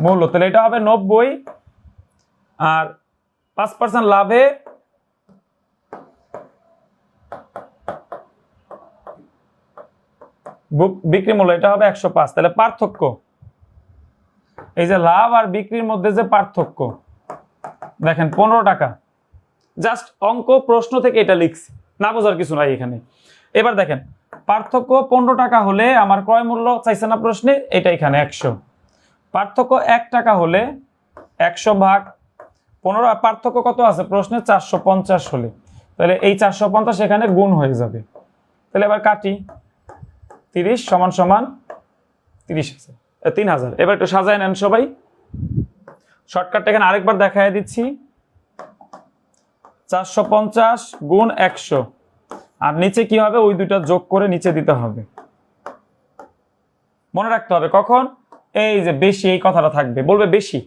মূল্য, তাহলে এটা হবে 90, আর 5% লাভে বিক্রি মূল্য, এটা হবে 105। তাহলে পার্থক্য, এই যে লাভ আর বিক্রির মধ্যে যে পার্থক্য, দেখেন 15 টাকা। জাস্ট অঙ্ক প্রশ্ন থেকে এটা লিখছি, না বোঝার কিছু নাই এখানে। এবার দেখেন পার্থক্য 15 টাকা হলে আমার ক্রয় মূল্য চাইছে না প্রশ্নে, এটা এখানে 100। পার্থক্য 1 টাকা হলে 100 ভাগ 15, পার্থক্য কত আছে প্রশ্নে 450 হলে, তাহলে এই 450 এখানে গুণ হয়ে যাবে। তাহলে এবার কাটি, 30 সমান সমান 30,000। এবার একটু সাজায় নেন সবাই। শর্টকাটটা এখানে আরেকবার দেখায় দিচ্ছি, 450 গুণ 100, আর নিচে কি হবে ওই দুইটা যোগ করে নিচে দিতে হবে। মনে রাখতে হবে কখন এই যে বেশি, এই কথাটা থাকবে, বলবে বেশি।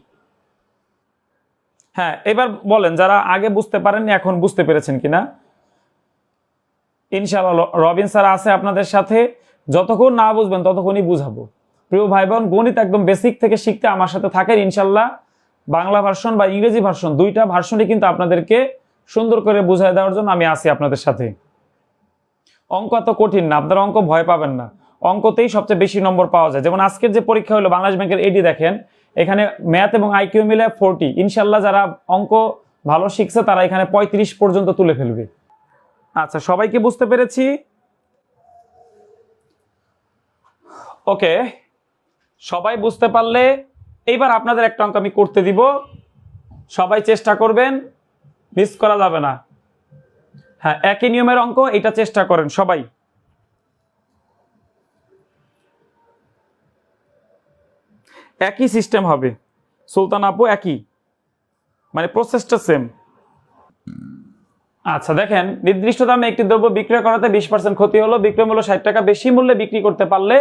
হ্যাঁ, এবার বলেন যারা আগে বুঝতে পারেননি এখন বুঝতে পেরেছেন কিনা। ইনশাআল্লাহ রবিন স্যার আছে আপনাদের সাথে, যতক্ষণ না বুঝবেন ততক্ষণই বুঝাবো। প্রিয় ভাই বোন, গণিত একদম বেসিক থেকে শিখতে আমার সাথে থাকেন ইনশাআল্লাহ। বাংলা ভার্সন বা ইংরেজি ভার্সন, দুইটা ভার্সনই কিন্তু আপনাদেরকে সুন্দর করে বুঝাই দেওয়ার জন্য আমি আছি আপনাদের সাথে। অঙ্ক এত কঠিন না, আপনারা অঙ্ক ভয় পাবেন না, অঙ্কতেই সবচেয়ে বেশি নম্বর পাওয়া যায়। যেমন আজকের যে পরীক্ষা হলো বাংলাদেশ ব্যাংকের এডি, দেখেন এখানে ম্যাথ এবং আইকিউ মিলে 40। ইনশাল্লাহ যারা অঙ্ক ভালো শিখছে তারা এখানে 35 পর্যন্ত তুলে ফেলবে। আচ্ছা, সবাইকে বুঝতে পেরেছি? ওকে, সবাই বুঝতে পারলে এইবার আপনাদের একটা অঙ্ক আমি করতে দিব, সবাই চেষ্টা করবেন, মিস করা যাবে না। হ্যাঁ, একই নিয়মের অঙ্ক, এটা চেষ্টা করেন সবাই। একই সিস্টেম হবে সুলতান আপু, একই, মানে প্রসেসটা সেম। আচ্ছা দেখেন, নির্দিষ্ট দামে একটি দ্রব্য বিক্রয় করাতে 20% ক্ষতি হলো, বিক্রয় মূল্য 60 টাকা, বেশি মূল্যে বিক্রি করতে পারলে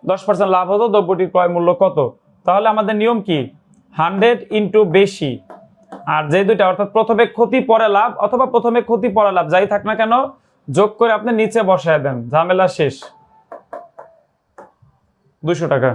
10% লাভ হতো, দ্রব্যটির ক্রয় মূল্য কত? তাহলে আমাদের নিয়ম কি? 100 ইন্টু বেশি, আর যে দুইটা অর্থাৎ প্রথমে ক্ষতি পরে লাভ অথবা প্রথমে ক্ষতি পরে লাভ যাই থাক না কেন, যোগ করে আপনি নিচে বসায় দেন, ঝামেলা শেষ। 200 টাকা।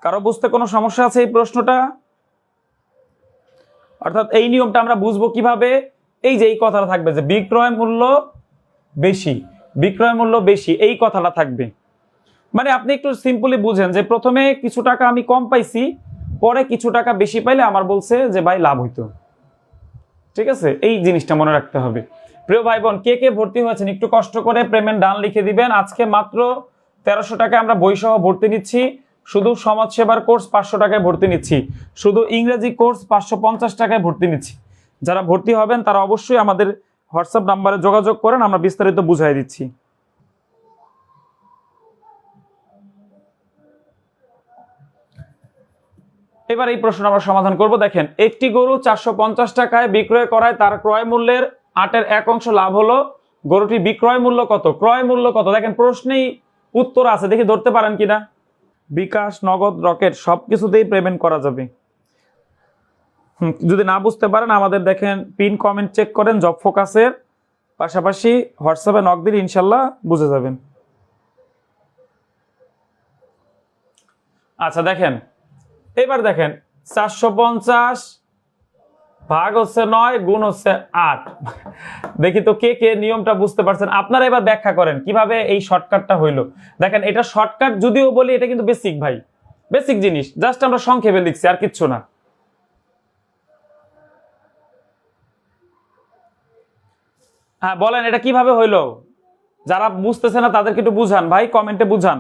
কারো বুঝতে কোনো সমস্যা আছে এই প্রশ্নটা? অর্থাৎ এই নিয়মটা আমরা বুঝবো কিভাবে? এই যে এই কথাটা থাকবে যে বিক্রয় মূল্য বেশি, বিক্রয় মূল্য বেশি, এই কথাটা থাকবে। মানে আপনি একটু সিম্পলি বুঝেন যে প্রথমে কিছু টাকা আমি কম পাইছি, পরে কিছু টাকা বেশি পাইলে আমার বলছে যে ভাই লাভ হইতো। ঠিক আছে, এই জিনিসটা মনে রাখতে হবে। প্রিয় ভাই বোন, কে কে ভর্তি হয়েছেন একটু কষ্ট করে পেমেন্ট ডান লিখে দিবেন। আজকে মাত্র 1300 টাকায় আমরা বই সহ ভর্তি নিচ্ছি, শুধু সমাজ সেবার কোর্স 500 টাকায় ভর্তি নিচ্ছি, শুধু ইংরেজি কোর্স 550 টাকায় ভর্তি নিচ্ছি। যারা ভর্তি হবেন তারা অবশ্যই আমাদের হোয়াটসঅ্যাপ নাম্বারে যোগাযোগ করেন, আমরা বিস্তারিত বুঝাই দিচ্ছি। এবার এই প্রশ্ন আমরা সমাধান করব। দেখেন, একটি গরু 450 টাকায় বিক্রয় করায় তার ক্রয় মূল্যের 8-এর 1 অংশ লাভ হলো, গরুটির বিক্রয় মূল্য কত? ক্রয় মূল্য কত? দেখেন প্রশ্নেই উত্তর আছে, দেখি ধরতে পারেন কিনা। বিকাশ, নগদ, রকেট সবকিছুতেই পেমেন্ট করা যাবে। যদি না বুঝতে পারেন আমাদের দেখেন পিন কমেন্ট চেক করেন জব ফোকাসের, পাশাপাশি হোয়াটসঅ্যাপে নক দিলে ইনশাল্লাহ বুঝে যাবেন। আচ্ছা দেখেন, এবার দেখেন 450 ভাগ হচ্ছে 9 গুণ হচ্ছে 8। দেখি তো কে কে নিয়মটা বুঝতে পারছেন। আপনারা এবার ব্যাখ্যা করেন কিভাবে এই শর্টকাটটা হইলো। দেখেন, এটা শর্টকাট যদিও বলি, এটা কিন্তু বেসিক ভাই, বেসিক জিনিস, জাস্ট আমরা সংক্ষেপে লিখছি আর কিচ্ছু না। হ্যাঁ বলেন, এটা কিভাবে হইলো? যারা বুঝতেছে না তাদেরকে একটু বুঝান ভাই, কমেন্টে বুঝান।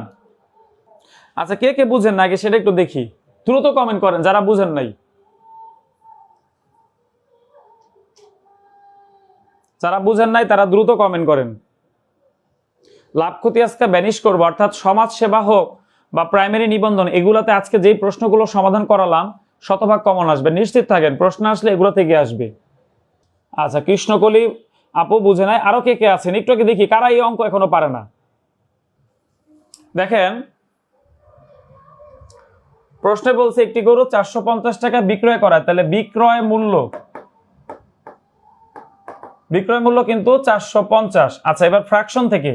আচ্ছা, কে কে বুঝেন না আগে সেটা একটু দেখি, দ্রুত কমেন্ট করেন যারা বুঝেন নাই। যারা বুঝেন নাই তারা দ্রুত কমেন্ট করেন। লাভ ক্ষতি আজকে ব্যানিশ করবো, অর্থাৎ সমাজ সেবা হোক বা প্রাইমারি নিবন্ধন, এগুলাতে আজকে যেই প্রশ্নগুলো সমাধান করালাম শতভাগ কমন আসবে, নিশ্চিত থাকেন। প্রশ্ন আসলে এগুলো থেকে আসবে। আচ্ছা, কৃষ্ণকলি আপু বুঝে নাই, আরো কে কে আছেন একটু আগে দেখি কারা এই অঙ্ক এখনো পারে না। দেখেন প্রশ্নে বলছে একটি গরু 450 টাকা বিক্রয় করায়, তাহলে বিক্রয় মূল্য কিন্তু 450। আচ্ছা, এবার ফ্র্যাকশন থেকে,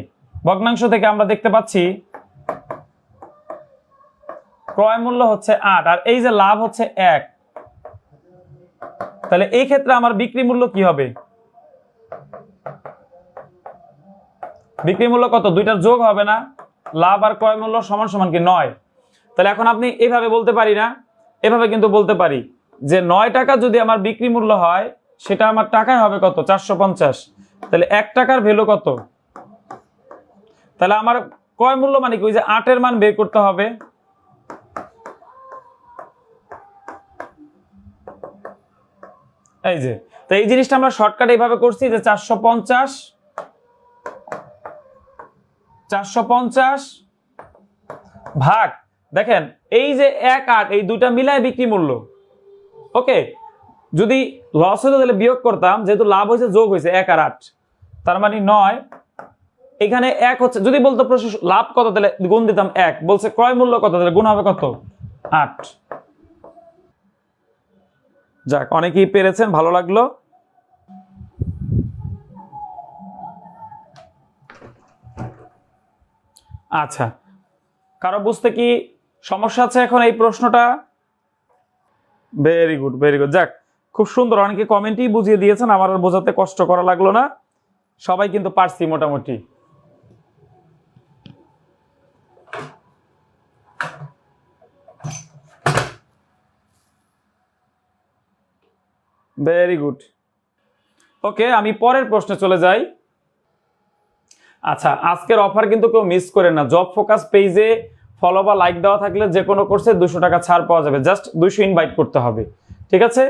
ভগ্নাংশ থেকে আমরা দেখতে পাচ্ছি ক্রয় মূল্য হচ্ছে 8 আর এই যে লাভ হচ্ছে 1, তাহলে এই ক্ষেত্রে আমার বিক্রি মূল্য কি হবে? বিক্রি মূল্য কত, দুইটার যোগ হবে না? লাভ আর ক্রয় মূল্য সমান সমান কি 9? তাহলে এখন আপনি এইভাবে বলতে পারি না, এভাবে কিন্তু বলতে পারি যে 9 টাকা যদি আমার বিক্রি মূল্য হয়, সেটা আমার টাকায় হবে কত, 450। তাহলে 1 টাকার ভ্যালু কত? তাহলে আমার ক্রয় মূল্য মানে কি, ওই যে 8 এর মান বের করতে হবে। এই যে, তো এই জিনিসটা আমরা শর্টকাট এইভাবে করছি যে 450 ভাগ, দেখেন এই যে 1 8, এই দুইটা মিলায় বিক্রি মূল্য। ওকে, যদি লস হতো তাহলে বিয়োগ করতাম, যেহেতু লাভ হয়েছে যোগ হয়েছে 1 আর 8, তার মানে 9। এখানে 1 হচ্ছে, যদি বলতো লাভ কত তাহলে গুণ দিতাম 1, বলছে ক্রয় মূল্য কত তাহলে গুণ হবে কত, 8। যাক, অনেকেই পেরেছেন, ভালো লাগলো। আচ্ছা, কারো বুঝতে কি সমস্যা আছে এখন এই প্রশ্নটা? Very good, very good. যাক, খুব সুন্দর, অনেকে কমেন্টই বুঝিয়ে দিয়েছেন, আমার আর বোঝাতে কষ্ট করা লাগলো না, সবাই কিন্তু পারছি মোটামুটি। Very good. ওকে, আমি পরের প্রশ্নে চলে যাই। আচ্ছা, আজকের অফার কিন্তু কেউ মিস করেন না। জব ফোকাস পেজে ফলো বা লাইক দেওয়া থাকলে যে কোনো কোর্সে 200 টাকা ছাড় পাওয়া যাবে, জাস্ট 200 ইনভাইট করতে হবে, ঠিক আছে?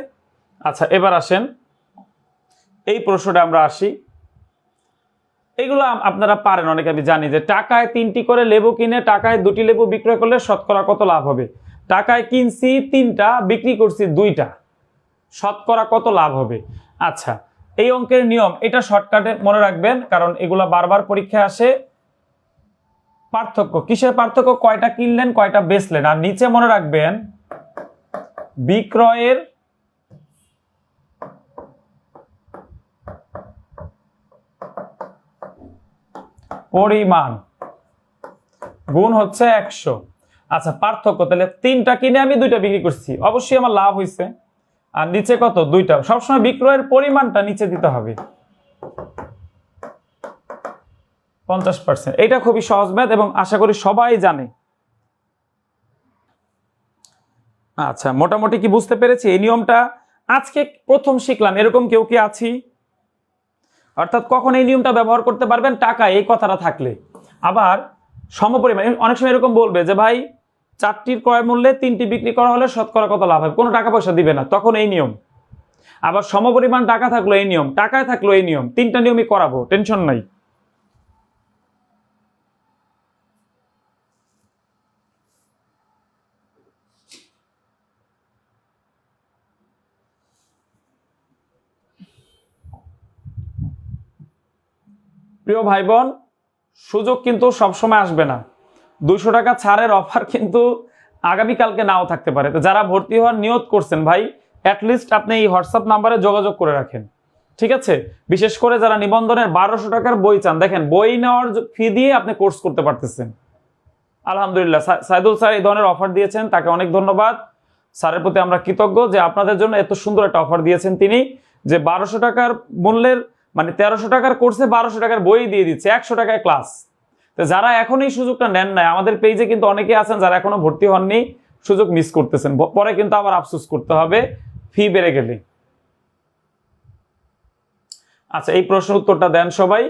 আচ্ছা, এবার আসেন এই প্রশ্নটা আমরা আসি। এগুলো আপনারা পারেন অনেকে, আমি জানি যে টাকায় 3টি করে লেবু কিনে টাকায় 2টি লেবু বিক্রয় করলে শতকরা কত লাভ হবে? টাকায় কিনছি 3টা, বিক্রি করছি 2টা, শতকরা কত লাভ হবে? আচ্ছা, এই অঙ্কের নিয়ম এটা শর্টকাটে মনে রাখবেন, কারণ এগুলা বারবার পরীক্ষায় আসে। পার্থক্য কিসের পার্থক্য? কয়টা কিনলেন কয়টা বেচলেন। আর নিচে মনে রাখবেন বিক্রয়ের পরিমাণ গুণ হচ্ছে 100। আচ্ছা, পার্থক্য তাহলে 3টা কিনে আমি 2টা বিক্রি করছি, অবশ্যই আমার লাভ হয়েছে। আর নিচে কত, 2টা। সবসময় বিক্রয়ের পরিমাণটা নিচে দিতে হবে 50%। এটা খুবই সহজ ম্যাথ এবং আশা করি সবাই জানে। আচ্ছা, মোটামুটি কি বুঝতে পেরেছি? এই নিয়মটা আজকে প্রথম শিখলাম, এরকম কেউ কি আছি? অর্থাৎ কখন এই নিয়মটা ব্যবহার করতে পারবেন? টাকা এই কথাটা থাকলে। আবার সমপরিমাণ, অনেক সময় এরকম বলবে যে ভাই 4টির ক্রয় মূল্যে 3টি বিক্রি করা হলে শতকরা কত লাভ হবে, কোনো টাকা পয়সা দিবে না, তখন এই নিয়ম। আবার সমপরিমাণ টাকা থাকলো এই নিয়ম, টাকায় থাকলো এই নিয়ম, 3টা নিয়মই করাবো, টেনশন নাই। প্রিয় ভাই বোন, সুযোগ কিন্তু সবসময় আসবে না। 200 টাকা ছাড়ের অফার কিন্তু আগামীকালকে নাও থাকতে পারে। তো যারা ভর্তি হওয়ার নিয়ত করছেন ভাই, অ্যাটলিস্ট আপনি এই হোয়াটসঅ্যাপ নাম্বারে যোগাযোগ করে রাখেন, ঠিক আছে? বিশেষ করে যারা নিবন্ধনের 1200 টাকার বই চান, দেখেন বই নেওয়ার ফি দিয়ে আপনি কোর্স করতে পারতেছেন। আলহামদুলিল্লাহ, সাইদুল স্যার এই ধরনের অফার দিয়েছেন, তাকে অনেক ধন্যবাদ। স্যারের প্রতি আমরা কৃতজ্ঞ যে আপনাদের জন্য এত সুন্দর একটা অফার দিয়েছেন তিনি, যে 1200 টাকার মূল্যের মানে 1300 টাকার কোর্সে 1200 টাকার বই দিয়ে দিচ্ছে, 100 টাকায় ক্লাস। তো যারা এখন এই সুযোগটা নেন নাই, আমাদের পেজে কিন্তু অনেকে আছেন যারা এখনো ভর্তি হননি, সুযোগ মিস করতেছেন, পরে কিন্তু আবার আফসোস করতে হবে ফি বেড়ে গেলে। আচ্ছা, এই প্রশ্নের উত্তরটা দেন সবাই।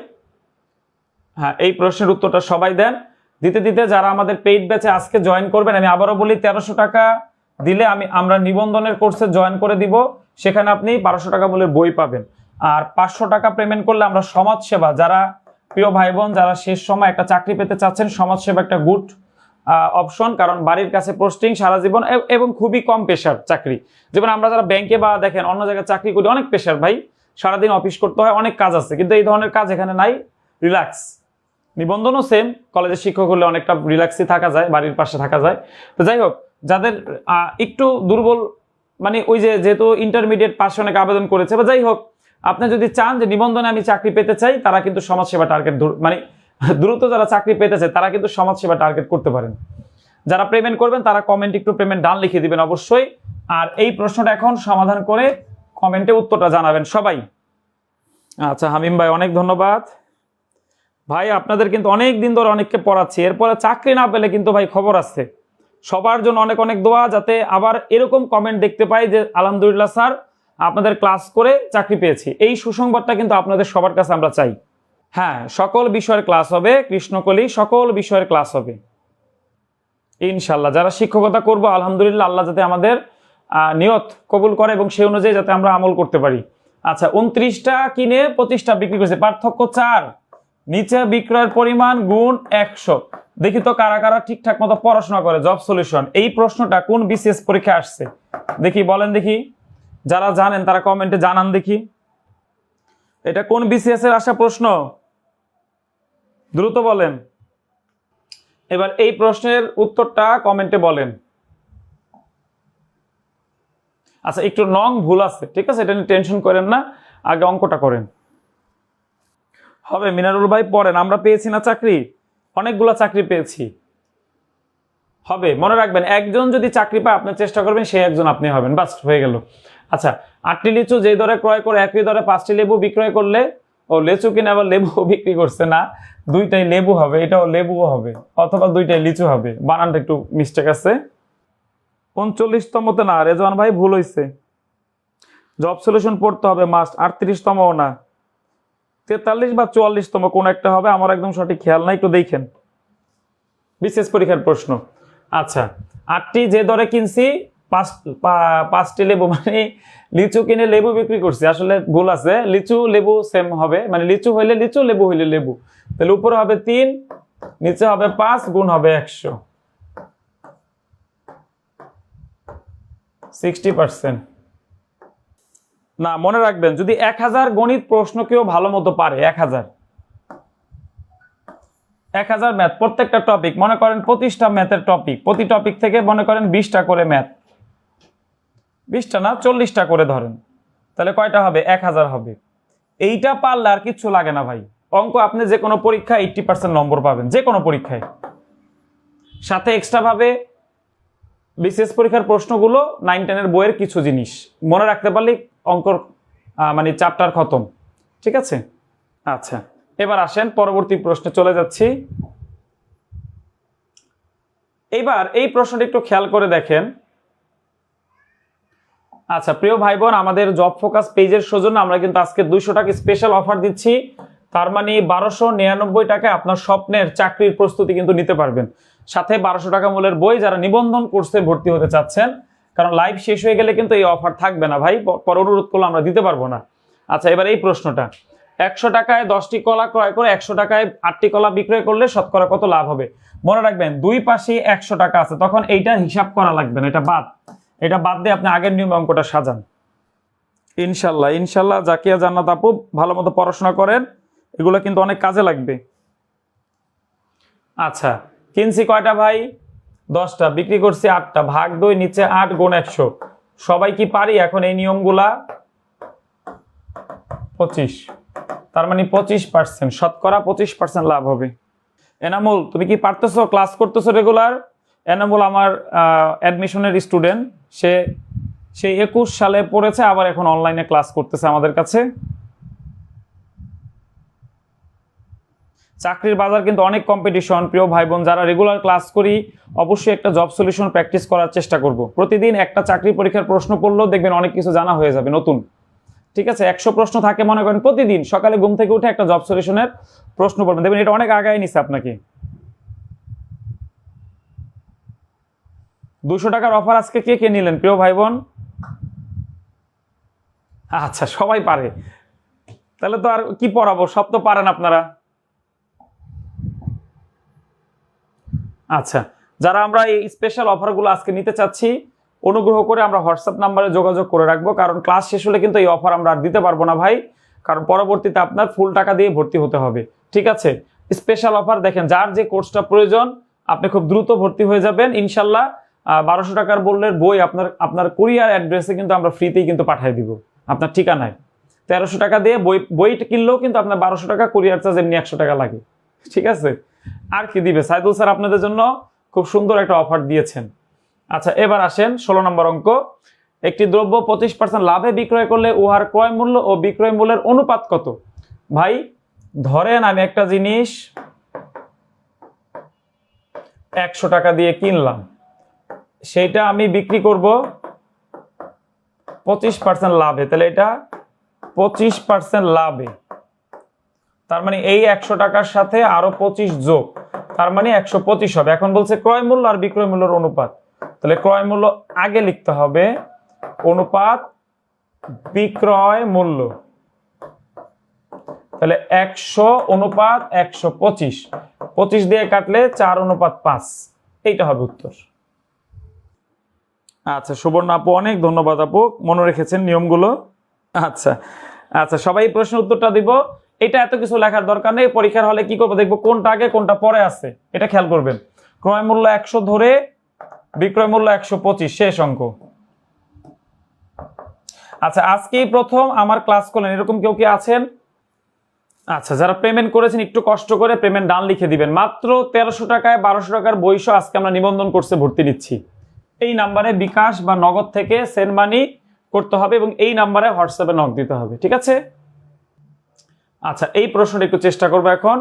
হ্যাঁ, এই প্রশ্নের উত্তরটা সবাই দেন। দিতে দিতে যারা আমাদের পেইড ব্যাচে আজকে জয়েন করবেন, আমি আবারও বলি 1300 টাকা দিলে আমরা নিবন্ধনের কোর্সে জয়েন করে দিব, সেখানে আপনি 1200 টাকা মূল্যের বই পাবেন। আর 500 টাকা পেমেন্ট করলে আমরা সমাজসেবা, যারা প্রিয় ভাই বোন যারা শেষ সময় একটা চাকরি পেতে চাচ্ছেন, সমাজসেবা একটা গুড অপশন, কারণ বাড়ির কাছে পোস্টিং, সারা জীবন এবং খুবই কম পেশার চাকরি। যেমন আমরা যারা ব্যাংকে বা দেখেন অন্য জায়গায় চাকরি করি, অনেক পেশার ভাই, সারাদিন অফিস করতে হয়, অনেক কাজ আছে, কিন্তু এই ধরনের কাজ এখানে নাই, রিল্যাক্স। নিবন্ধনও সেম, কলেজের শিক্ষক হলে অনেকটা রিল্যাক্সই থাকা যায়, বাড়ির পাশে থাকা যায়। তো যাই হোক, যাদের একটু দুর্বল, মানে ওই যে যেহেতু ইন্টারমিডিয়েট পাশে অনেক আবেদন করেছে, বা যাই হোক, আপনি যদি চান যে নিবন্ধনে আমি চাকরি পেতে চাই, তারা কিন্তু সমাজসেবা টার্গেট, মানে দ্রুত যারা চাকরি পেতে চায় তারা কিন্তু সমাজসেবা টার্গেট করতে পারেন। যারা পেমেন্ট করবেন তারা কমেন্ট একটু পেমেন্ট ডান লিখে দিবেন অবশ্যই। আর এই প্রশ্নটা এখন সমাধান করে কমেন্টে উত্তরটা জানাবেন সবাই। আচ্ছা, হামিম ভাই অনেক ধন্যবাদ। ভাই আপনাদের কিন্তু অনেক দিন ধরে অনেককে পড়াচ্ছি, এরপরে চাকরি না পেলে কিন্তু ভাই খবর আছে। সবার জন্য অনেক অনেক দোয়া, যাতে আবার এরকম কমেন্ট দেখতে পাই যে আলহামদুলিল্লাহ স্যার আপনাদের ক্লাস করে চাকরি পেয়েছি। এই সুসংবাদটা কিন্তু আপনাদের সবার কাছে আমরা চাই। হ্যাঁ, সকল বিষয়ের ক্লাস হবে, কৃষ্ণকলি সকল বিষয়ের ক্লাস হবে ইনশাল্লাহ। যারা শিক্ষকতা করব আলহামদুলিল্লাহ, আল্লাহ যাতে আমাদের নিয়ত কবুল করে এবং সেই অনুযায়ী যাতে আমরা আমল করতে পারি। আচ্ছা, 29টা কিনে 25টা বিক্রি করেছে, পার্থক্য 4, নিচে বিক্রয়ের পরিমাণ গুণ 100। দেখি তো কারা কারা ঠিকঠাক মতো পড়াশোনা করে। জব সলিউশন, এই প্রশ্নটা কোন বিসিএস পরীক্ষায় আসছে দেখি, বলেন দেখি। যারা জানেন তারা কমেন্টে জানান দেখি, এটা কোন বিসিএস এর আসা প্রশ্ন, দ্রুত বলেন। এবার এই প্রশ্নের উত্তরটা কমেন্টে বলেন। আচ্ছা, একটু নং ভুল আছে, ঠিক আছে, এটা নিয়ে টেনশন করেন না, আগে অঙ্কটা করেন। হবে মিনারুল ভাই, পড়েন। আমরা পেয়েছি না চাকরি, অনেকগুলা চাকরি পেয়েছি। হবে, মনে রাখবেন, একজন যদি চাকরি পায় আপনি চেষ্টা করবেন সেই একজন আপনি হবেন, বাস হয়ে গেল। আচ্ছা, 8টি লিচু যেই দরে ক্রয় করে একই দরে 5টি লেবু বিক্রয় করলে, ও লিচু কিনে আবার লেবু বিক্রি করছে না, 2টাই লেবু হবে, এটাও লেবুও হবে, অথবা 2টাই লিচু হবে। বানানটা একটু মিস্টেক আছে। 39তমতে না, রেজওয়ান ভাই ভুল হয়েছে। জব সলিউশন পড়তে হবে মাস্ট, 38তমও না, 43 বা 44তম কোন একটা হবে, আমার একদম সঠিক খেয়াল নাই, একটু দেখেন। বিশেষ পরীক্ষার প্রশ্ন। আচ্ছা, 8টি যে দরে কিনছি 5টি লেবু, মানে লিচু কিনে লেবু বিক্রি করছি, আসলে ভুল আছে। লিচু লেবু সেম হবে, মানে লিচু হইলে লিচু, লেবু হইলে লেবু। তাহলে উপরে হবে 3, নিচে হবে 5, গুণ হবে 100, 60%। না, মনে রাখবেন, যদি 1000 গণিত প্রশ্ন কেউ ভালো মতো পারে, 1000 ম্যাথ, প্রত্যেকটা টপিক মনে করেন 25টা ম্যাথের টপিক, প্রতি টপিক থেকে মনে করেন 20টা করে ম্যাথ, 20টা না 40টা করে ধরেন, তাহলে কয়টা হবে? 1000 হবে। এইটা পারলে আর কিচ্ছু লাগে না ভাই। অঙ্ক আপনি যে কোনো পরীক্ষায় 80% নম্বর পাবেন, যে কোনো পরীক্ষায়। সাথে এক্সট্রা ভাবে বিশেষ পরীক্ষার প্রশ্নগুলো 9-10 বইয়ের কিছু জিনিস মনে রাখতে পারলে অঙ্কর মানে চ্যাপ্টার খতম, ঠিক আছে? আচ্ছা, এবার আসেন পরবর্তী প্রশ্নে চলে যাচ্ছি। এবার এই প্রশ্নটি একটু খেয়াল করে দেখেন। আচ্ছা প্রিয় ভাই বোন, আমাদের জব ফোকাস পেজের সৌজন্যে আমরা কিন্তু আজকে 200 টাকা স্পেশাল অফার দিচ্ছি। তার মানে 1299 টাকায় আপনার স্বপ্নের চাকরির প্রস্তুতি কিন্তু নিতে পারবেন। সাথে 1200 টাকা মূল্যের বই যারা নিবন্ধন কোর্সে ভর্তি হতে চাচ্ছেন, কারণ লাইভ শেষ হয়ে গেলে কিন্তু এই অফার থাকবে না ভাই, পর অনুরোধ করলে আমরা দিতে পারবো না। আচ্ছা, এবার এই প্রশ্নটা, 100 টাকায় 10টি কলা ক্রয় করে 100 টাকায় 8টি কলা বিক্রয় করলে শতকরা কত লাভ হবে? মনে রাখবেন, দুই পাশে 100 টাকা আছে, তখন এইটার হিসাব করা লাগবে না, এটা বাদ দিয়ে আপনি আগের নিয়মে অঙ্কটা সাজান। ইনশাল্লাহ ইনশাল্লাহ জাকিয়া জান্নাত আপু ভালো মতো পড়াশোনা করেন, এগুলো কিন্তু অনেক কাজে লাগবে। আচ্ছা, কিনছি কয়টা ভাই? 10টা, বিক্রি করছি 8টা, ভাগ 2, নিচে 8, গুণ 100। সবাই কি পারি এখন এই নিয়মগুলা? 25, তার মানে 25%, শতকরা 25% লাভ হবে। এনামুল, তুমি কি পারতেছো? ক্লাস করতেছো রেগুলার? এনামুল আমার অ্যাডমিশনের স্টুডেন্ট, সে 21 সালে পড়েছে, আবার এখন অনলাইনে ক্লাস করতেছে আমাদের কাছে। চাকরির বাজার কিন্তু অনেক কম্পিটিশন প্রিয় ভাই বোন, যারা রেগুলার ক্লাস করি অবশ্যই একটা জব সলিউশন প্র্যাকটিস করার চেষ্টা করব। প্রতিদিন একটা চাকরি পরীক্ষার প্রশ্ন পড়লেও দেখবেন অনেক কিছু জানা হয়ে যাবে নতুন, ঠিক আছে? 100 প্রশ্ন থাকে মনে করেন, প্রতিদিন সকালে ঘুম থেকে উঠে একটা জব সলিউশনের প্রশ্ন পড়বেন, দেখবেন এটা অনেক আগায় নিছে আপনাকে। 200 টাকার অফার আজকে কে কে নিলেন প্রিয় ভাই বোন? আচ্ছা, সবাই পারে, তাহলে তো আর কি পড়াবো, সব তো পারেন আপনারা। আচ্ছা, যারা আমরা এই স্পেশাল অফারগুলো আজকে নিতে চাচ্ছি, অনুগ্রহ করে আমরা হোয়াটসঅ্যাপ নাম্বারে যোগাযোগ করে রাখবো, কারণ ক্লাস শেষ হলে কিন্তু এই অফার আমরা আর দিতে পারবো না ভাই, কারণ পরবর্তীতে আপনার ফুল টাকা দিয়ে ভর্তি হতে হবে, ঠিক আছে? স্পেশাল অফার দেখেন, যার যে কোর্সটা প্রয়োজন আপনি খুব দ্রুত ভর্তি হয়ে যাবেন ইনশাল্লাহ। 1200 টাকার মূল্যের বই আপনার কুরিয়ার অ্যাড্রেসে কিন্তু আমরা ফ্রিতেই কিন্তু পাঠিয়ে দিব আপনার ঠিকানায়। 1300 টাকা দিয়ে বইটা কিনলেও কিন্তু আপনার 1200 টাকা, কুরিয়ার চার্জ এমনি 100 টাকা লাগে, ঠিক আছে? আর কি দিবে সাইদুল স্যার, আপনাদের জন্য খুব সুন্দর একটা অফার দিয়েছেন। আচ্ছা, এবার আসেন 16 নম্বর অঙ্ক। একটি দ্রব্য 25% লাভে বিক্রয় করলে উহার ক্রয় মূল্য ও বিক্রয় মূল্যের অনুপাত কত? ভাই ধরেন আমি একটা জিনিস 100 টাকা দিয়ে কিনলাম, সেইটা আমি বিক্রি করব 25% লাভে, তাহলে এটা 25% লাভে, তার মানে এই 100 টাকার সাথে আরো 25 যোগ, তার মানে 125 হবে। এখন বলছে ক্রয় মূল্য আর বিক্রয় মূল্যের অনুপাত, তাহলে ক্রয় মূল্য আগে লিখতে হবে, অনুপাত বিক্রয় মূল্য, তাহলে 100 অনুপাত 125, 25 দিয়ে কাটলে 4:5, এইটা হবে উত্তর। আচ্ছা সুবর্ণ আপু, অনেক ধন্যবাদ আপু, মনে রেখেছেন নিয়মগুলো। আচ্ছা আচ্ছা, সবাই প্রশ্ন উত্তরটা দিব। এটা এত কিছু লেখার দরকার নেই, পরীক্ষার হলে কি করবো দেখবো কোনটা আগে কোনটা পরে আছে, এটা খেয়াল করবেন। ক্রয় মূল্য 100 ধরে বিক্রয় মূল্য 125, শেষ অঙ্ক। আচ্ছা, আজকেই প্রথম আমার ক্লাস করলেন, এরকম কেউ কি আছেন? আচ্ছা, যারা পেমেন্ট করেছেন একটু কষ্ট করে পেমেন্ট ডান লিখে দিবেন। মাত্র 1300 টাকায় 1200 টাকার বইসহ আজকে আমরা নিবন্ধন কোর্সে ভর্তি নিচ্ছি। এই নাম্বারে বিকাশ বা নগদ থেকে সেন্ড মানি করতে হবে এবং এই নাম্বারে হোয়াটসঅ্যাপে নক দিতে হবে, ঠিক আছে? আচ্ছা, এই প্রশ্নটা একটু চেষ্টা করবো এখন।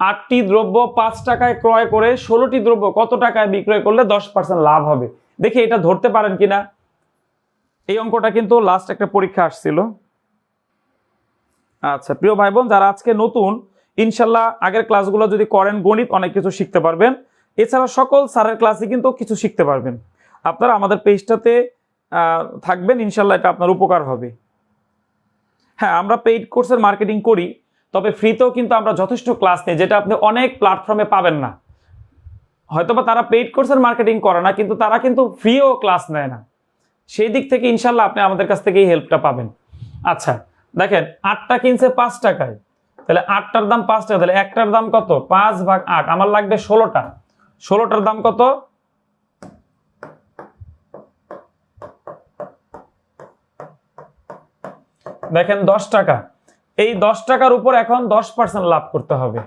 8টি দ্রব্য 5 টাকায় ক্রয় করে 16টি দ্রব্য কত টাকায় বিক্রয় করলে 10% লাভ হবে? দেখি এটা ধরতে পারেন কিনা। এই অঙ্কটা কিন্তু লাস্ট একটা পরীক্ষা আসছিল। আচ্ছা প্রিয় ভাই বোন, যারা আজকে নতুন, ইনশাল্লাহ আগের ক্লাসগুলো যদি করেন গণিত অনেক কিছু শিখতে পারবেন। এছাড়া সকল স্যারের ক্লাসে কিন্তু কিছু শিখতে পারবেন। আপনারা আমাদের পেজটাতে থাকবেন, ইনশাল্লাহ এটা আপনার উপকার হবে। হ্যাঁ, আমরা পেইড কোর্সের মার্কেটিং করি, তবে ফ্রিতেও কিন্তু আমরা যথেষ্ট ক্লাস নিই, যেটা আপনি অনেক প্ল্যাটফর্মে পাবেন না। হয়তোবা তারা পেইড কোর্সের মার্কেটিং করে না, কিন্তু তারা কিন্তু ফ্রিও ক্লাস নেয় না। সেই দিক থেকে ইনশাল্লাহ আপনি আমাদের কাছ থেকে এই হেল্পটা পাবেন। আচ্ছা দেখেন, 8টা কিনছে 5 টাকায়, তাহলে 8টার দাম 5 টাকা, তাহলে একটার দাম কত? 5/8, আমার লাগবে 16টা। 16টার দাম কত? দেখেন 10 টাকা। এই 10 টাকার উপর এখন 10% লাভ করতে হবে,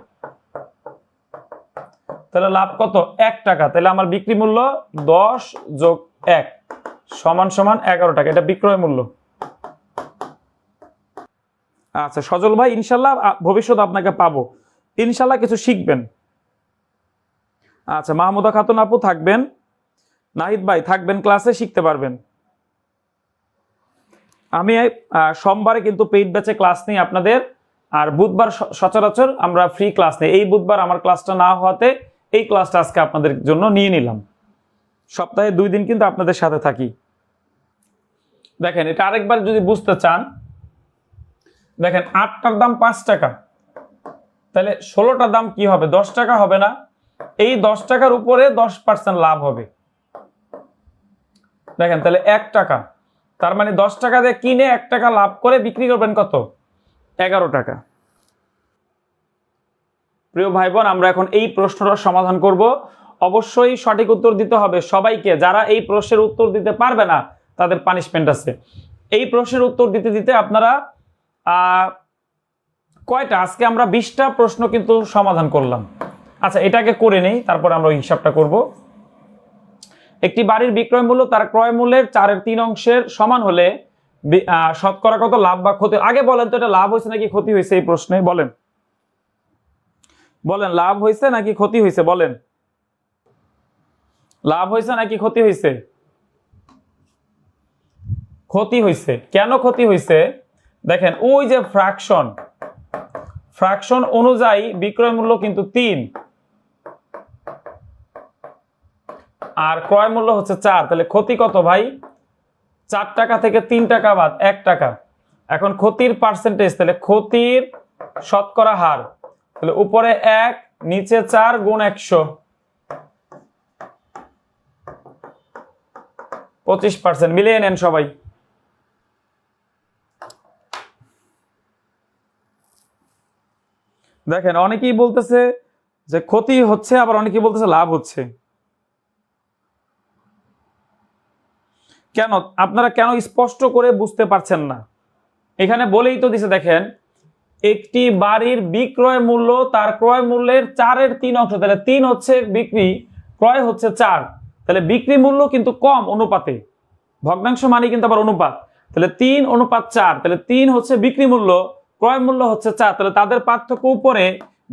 তাহলে লাভ কত? 1 টাকা। তাহলে আমার বিক্রি মূল্য 10 যোগ 1 সমান 11 টাকা, এটা বিক্রয় মূল্য। আচ্ছা সজল ভাই, ইনশাল্লাহ ভবিষ্যতে আপনাকে পাবো, ইনশাল্লাহ কিছু শিখবেন। আচ্ছা, মাহমুদা খাতুন আপু থাকবেন, নাহিদ ভাই থাকবেন, ক্লাসে শিখতে পারবেন। আমি সোমবারে কিন্তু পেইড ব্যাচে ক্লাস নিই আপনাদের, আর বুধবার সচরাচর আমরা ফ্রি ক্লাস নিই। এই বুধবার আমার ক্লাসটা না হওয়াতে এই ক্লাসটা আজকে আপনাদের জন্য নিয়ে নিলাম। সপ্তাহে 2 দিন কিন্তু আপনাদের সাথে থাকি। দেখেন এটা আরেকবার যদি বুঝতে চান, দেখেন 8টার দাম 5 টাকা, তাহলে 16টার দাম কি হবে? 10 টাকা হবে না? এই 10 টাকার উপরে 10% লাভ হবে। দেখেন তাহলে 1 টাকা, তার মানে 10 টাকা দিয়ে কিনে 1 টাকা লাভ করে বিক্রি করবেন কত? 11 টাকা। প্রিয় ভাই বোন, আমরা এখন এই প্রশ্নটার সমাধান করব। অবশ্যই সঠিক উত্তর দিতে হবে সবাইকে। যারা এই প্রশ্নের উত্তর দিতে পারবে না তাদের পানিশমেন্ট আছে। এই প্রশ্নের উত্তর দিতে দিতে আপনারা কয়টা? আজকে আমরা 20টা প্রশ্ন কিন্তু সমাধান করলাম। আচ্ছা এটাকে করে নেই, তারপর আমরা ওই হিসাবটা করব। একটি বাড়ির বিক্রয় মূল্য তার ক্রয় মূল্যের 4/3 অংশের সমান হলে শতকরা কত লাভ বা ক্ষতি? আগে বলেন তো, এটা লাভ হয়েছে নাকি ক্ষতি হয়েছে? এই প্রশ্নে বলেন, বলেন লাভ হয়েছে নাকি ক্ষতি হয়েছে? বলেন লাভ হয়েছে নাকি ক্ষতি হয়েছে? ক্ষতি হয়েছে। কেন ক্ষতি হয়েছে? দেখেন ওই যে ফ্র্যাকশন অনুযায়ী বিক্রয় মূল্য কিন্তু 3 আর ক্রয় মূল্য হচ্ছে 4, তাহলে ক্ষতি কত ভাই? 4 টাকা থেকে 3 টাকা বাদ 1 টাকা। এখন ক্ষতির পার্সেন্টেজ, তাহলে ক্ষতির শতকরা হার, তাহলে উপরে 1 নিচে 4 গুণ 100, 25%। মিলিয়ে নেন সবাই। দেখেন অনেকেই বলতেছে যে ক্ষতি হচ্ছে, আবার অনেকেই বলতেছে লাভ হচ্ছে। কেন? আপনারা কেন স্পষ্ট করে বুঝতে পারছেন না? এখানে বলেই তো দিছে, দেখেন একটি বাড়ির বিক্রয় মূল্য তার ক্রয় মূল্যের 4/3 অংশ, তাহলে 3 হচ্ছে বিক্রি, ক্রয় হচ্ছে 4, তাহলে বিক্রি মূল্য কিন্তু কম অনুপাতে। ভগ্নাংশ মানে কিন্তু আবার অনুপাত, তাহলে 3:4, তাহলে 3 হচ্ছে বিক্রি মূল্য, ক্রয় মূল্য হচ্ছে 4, তাহলে তাদের পার্থক্য উপরে,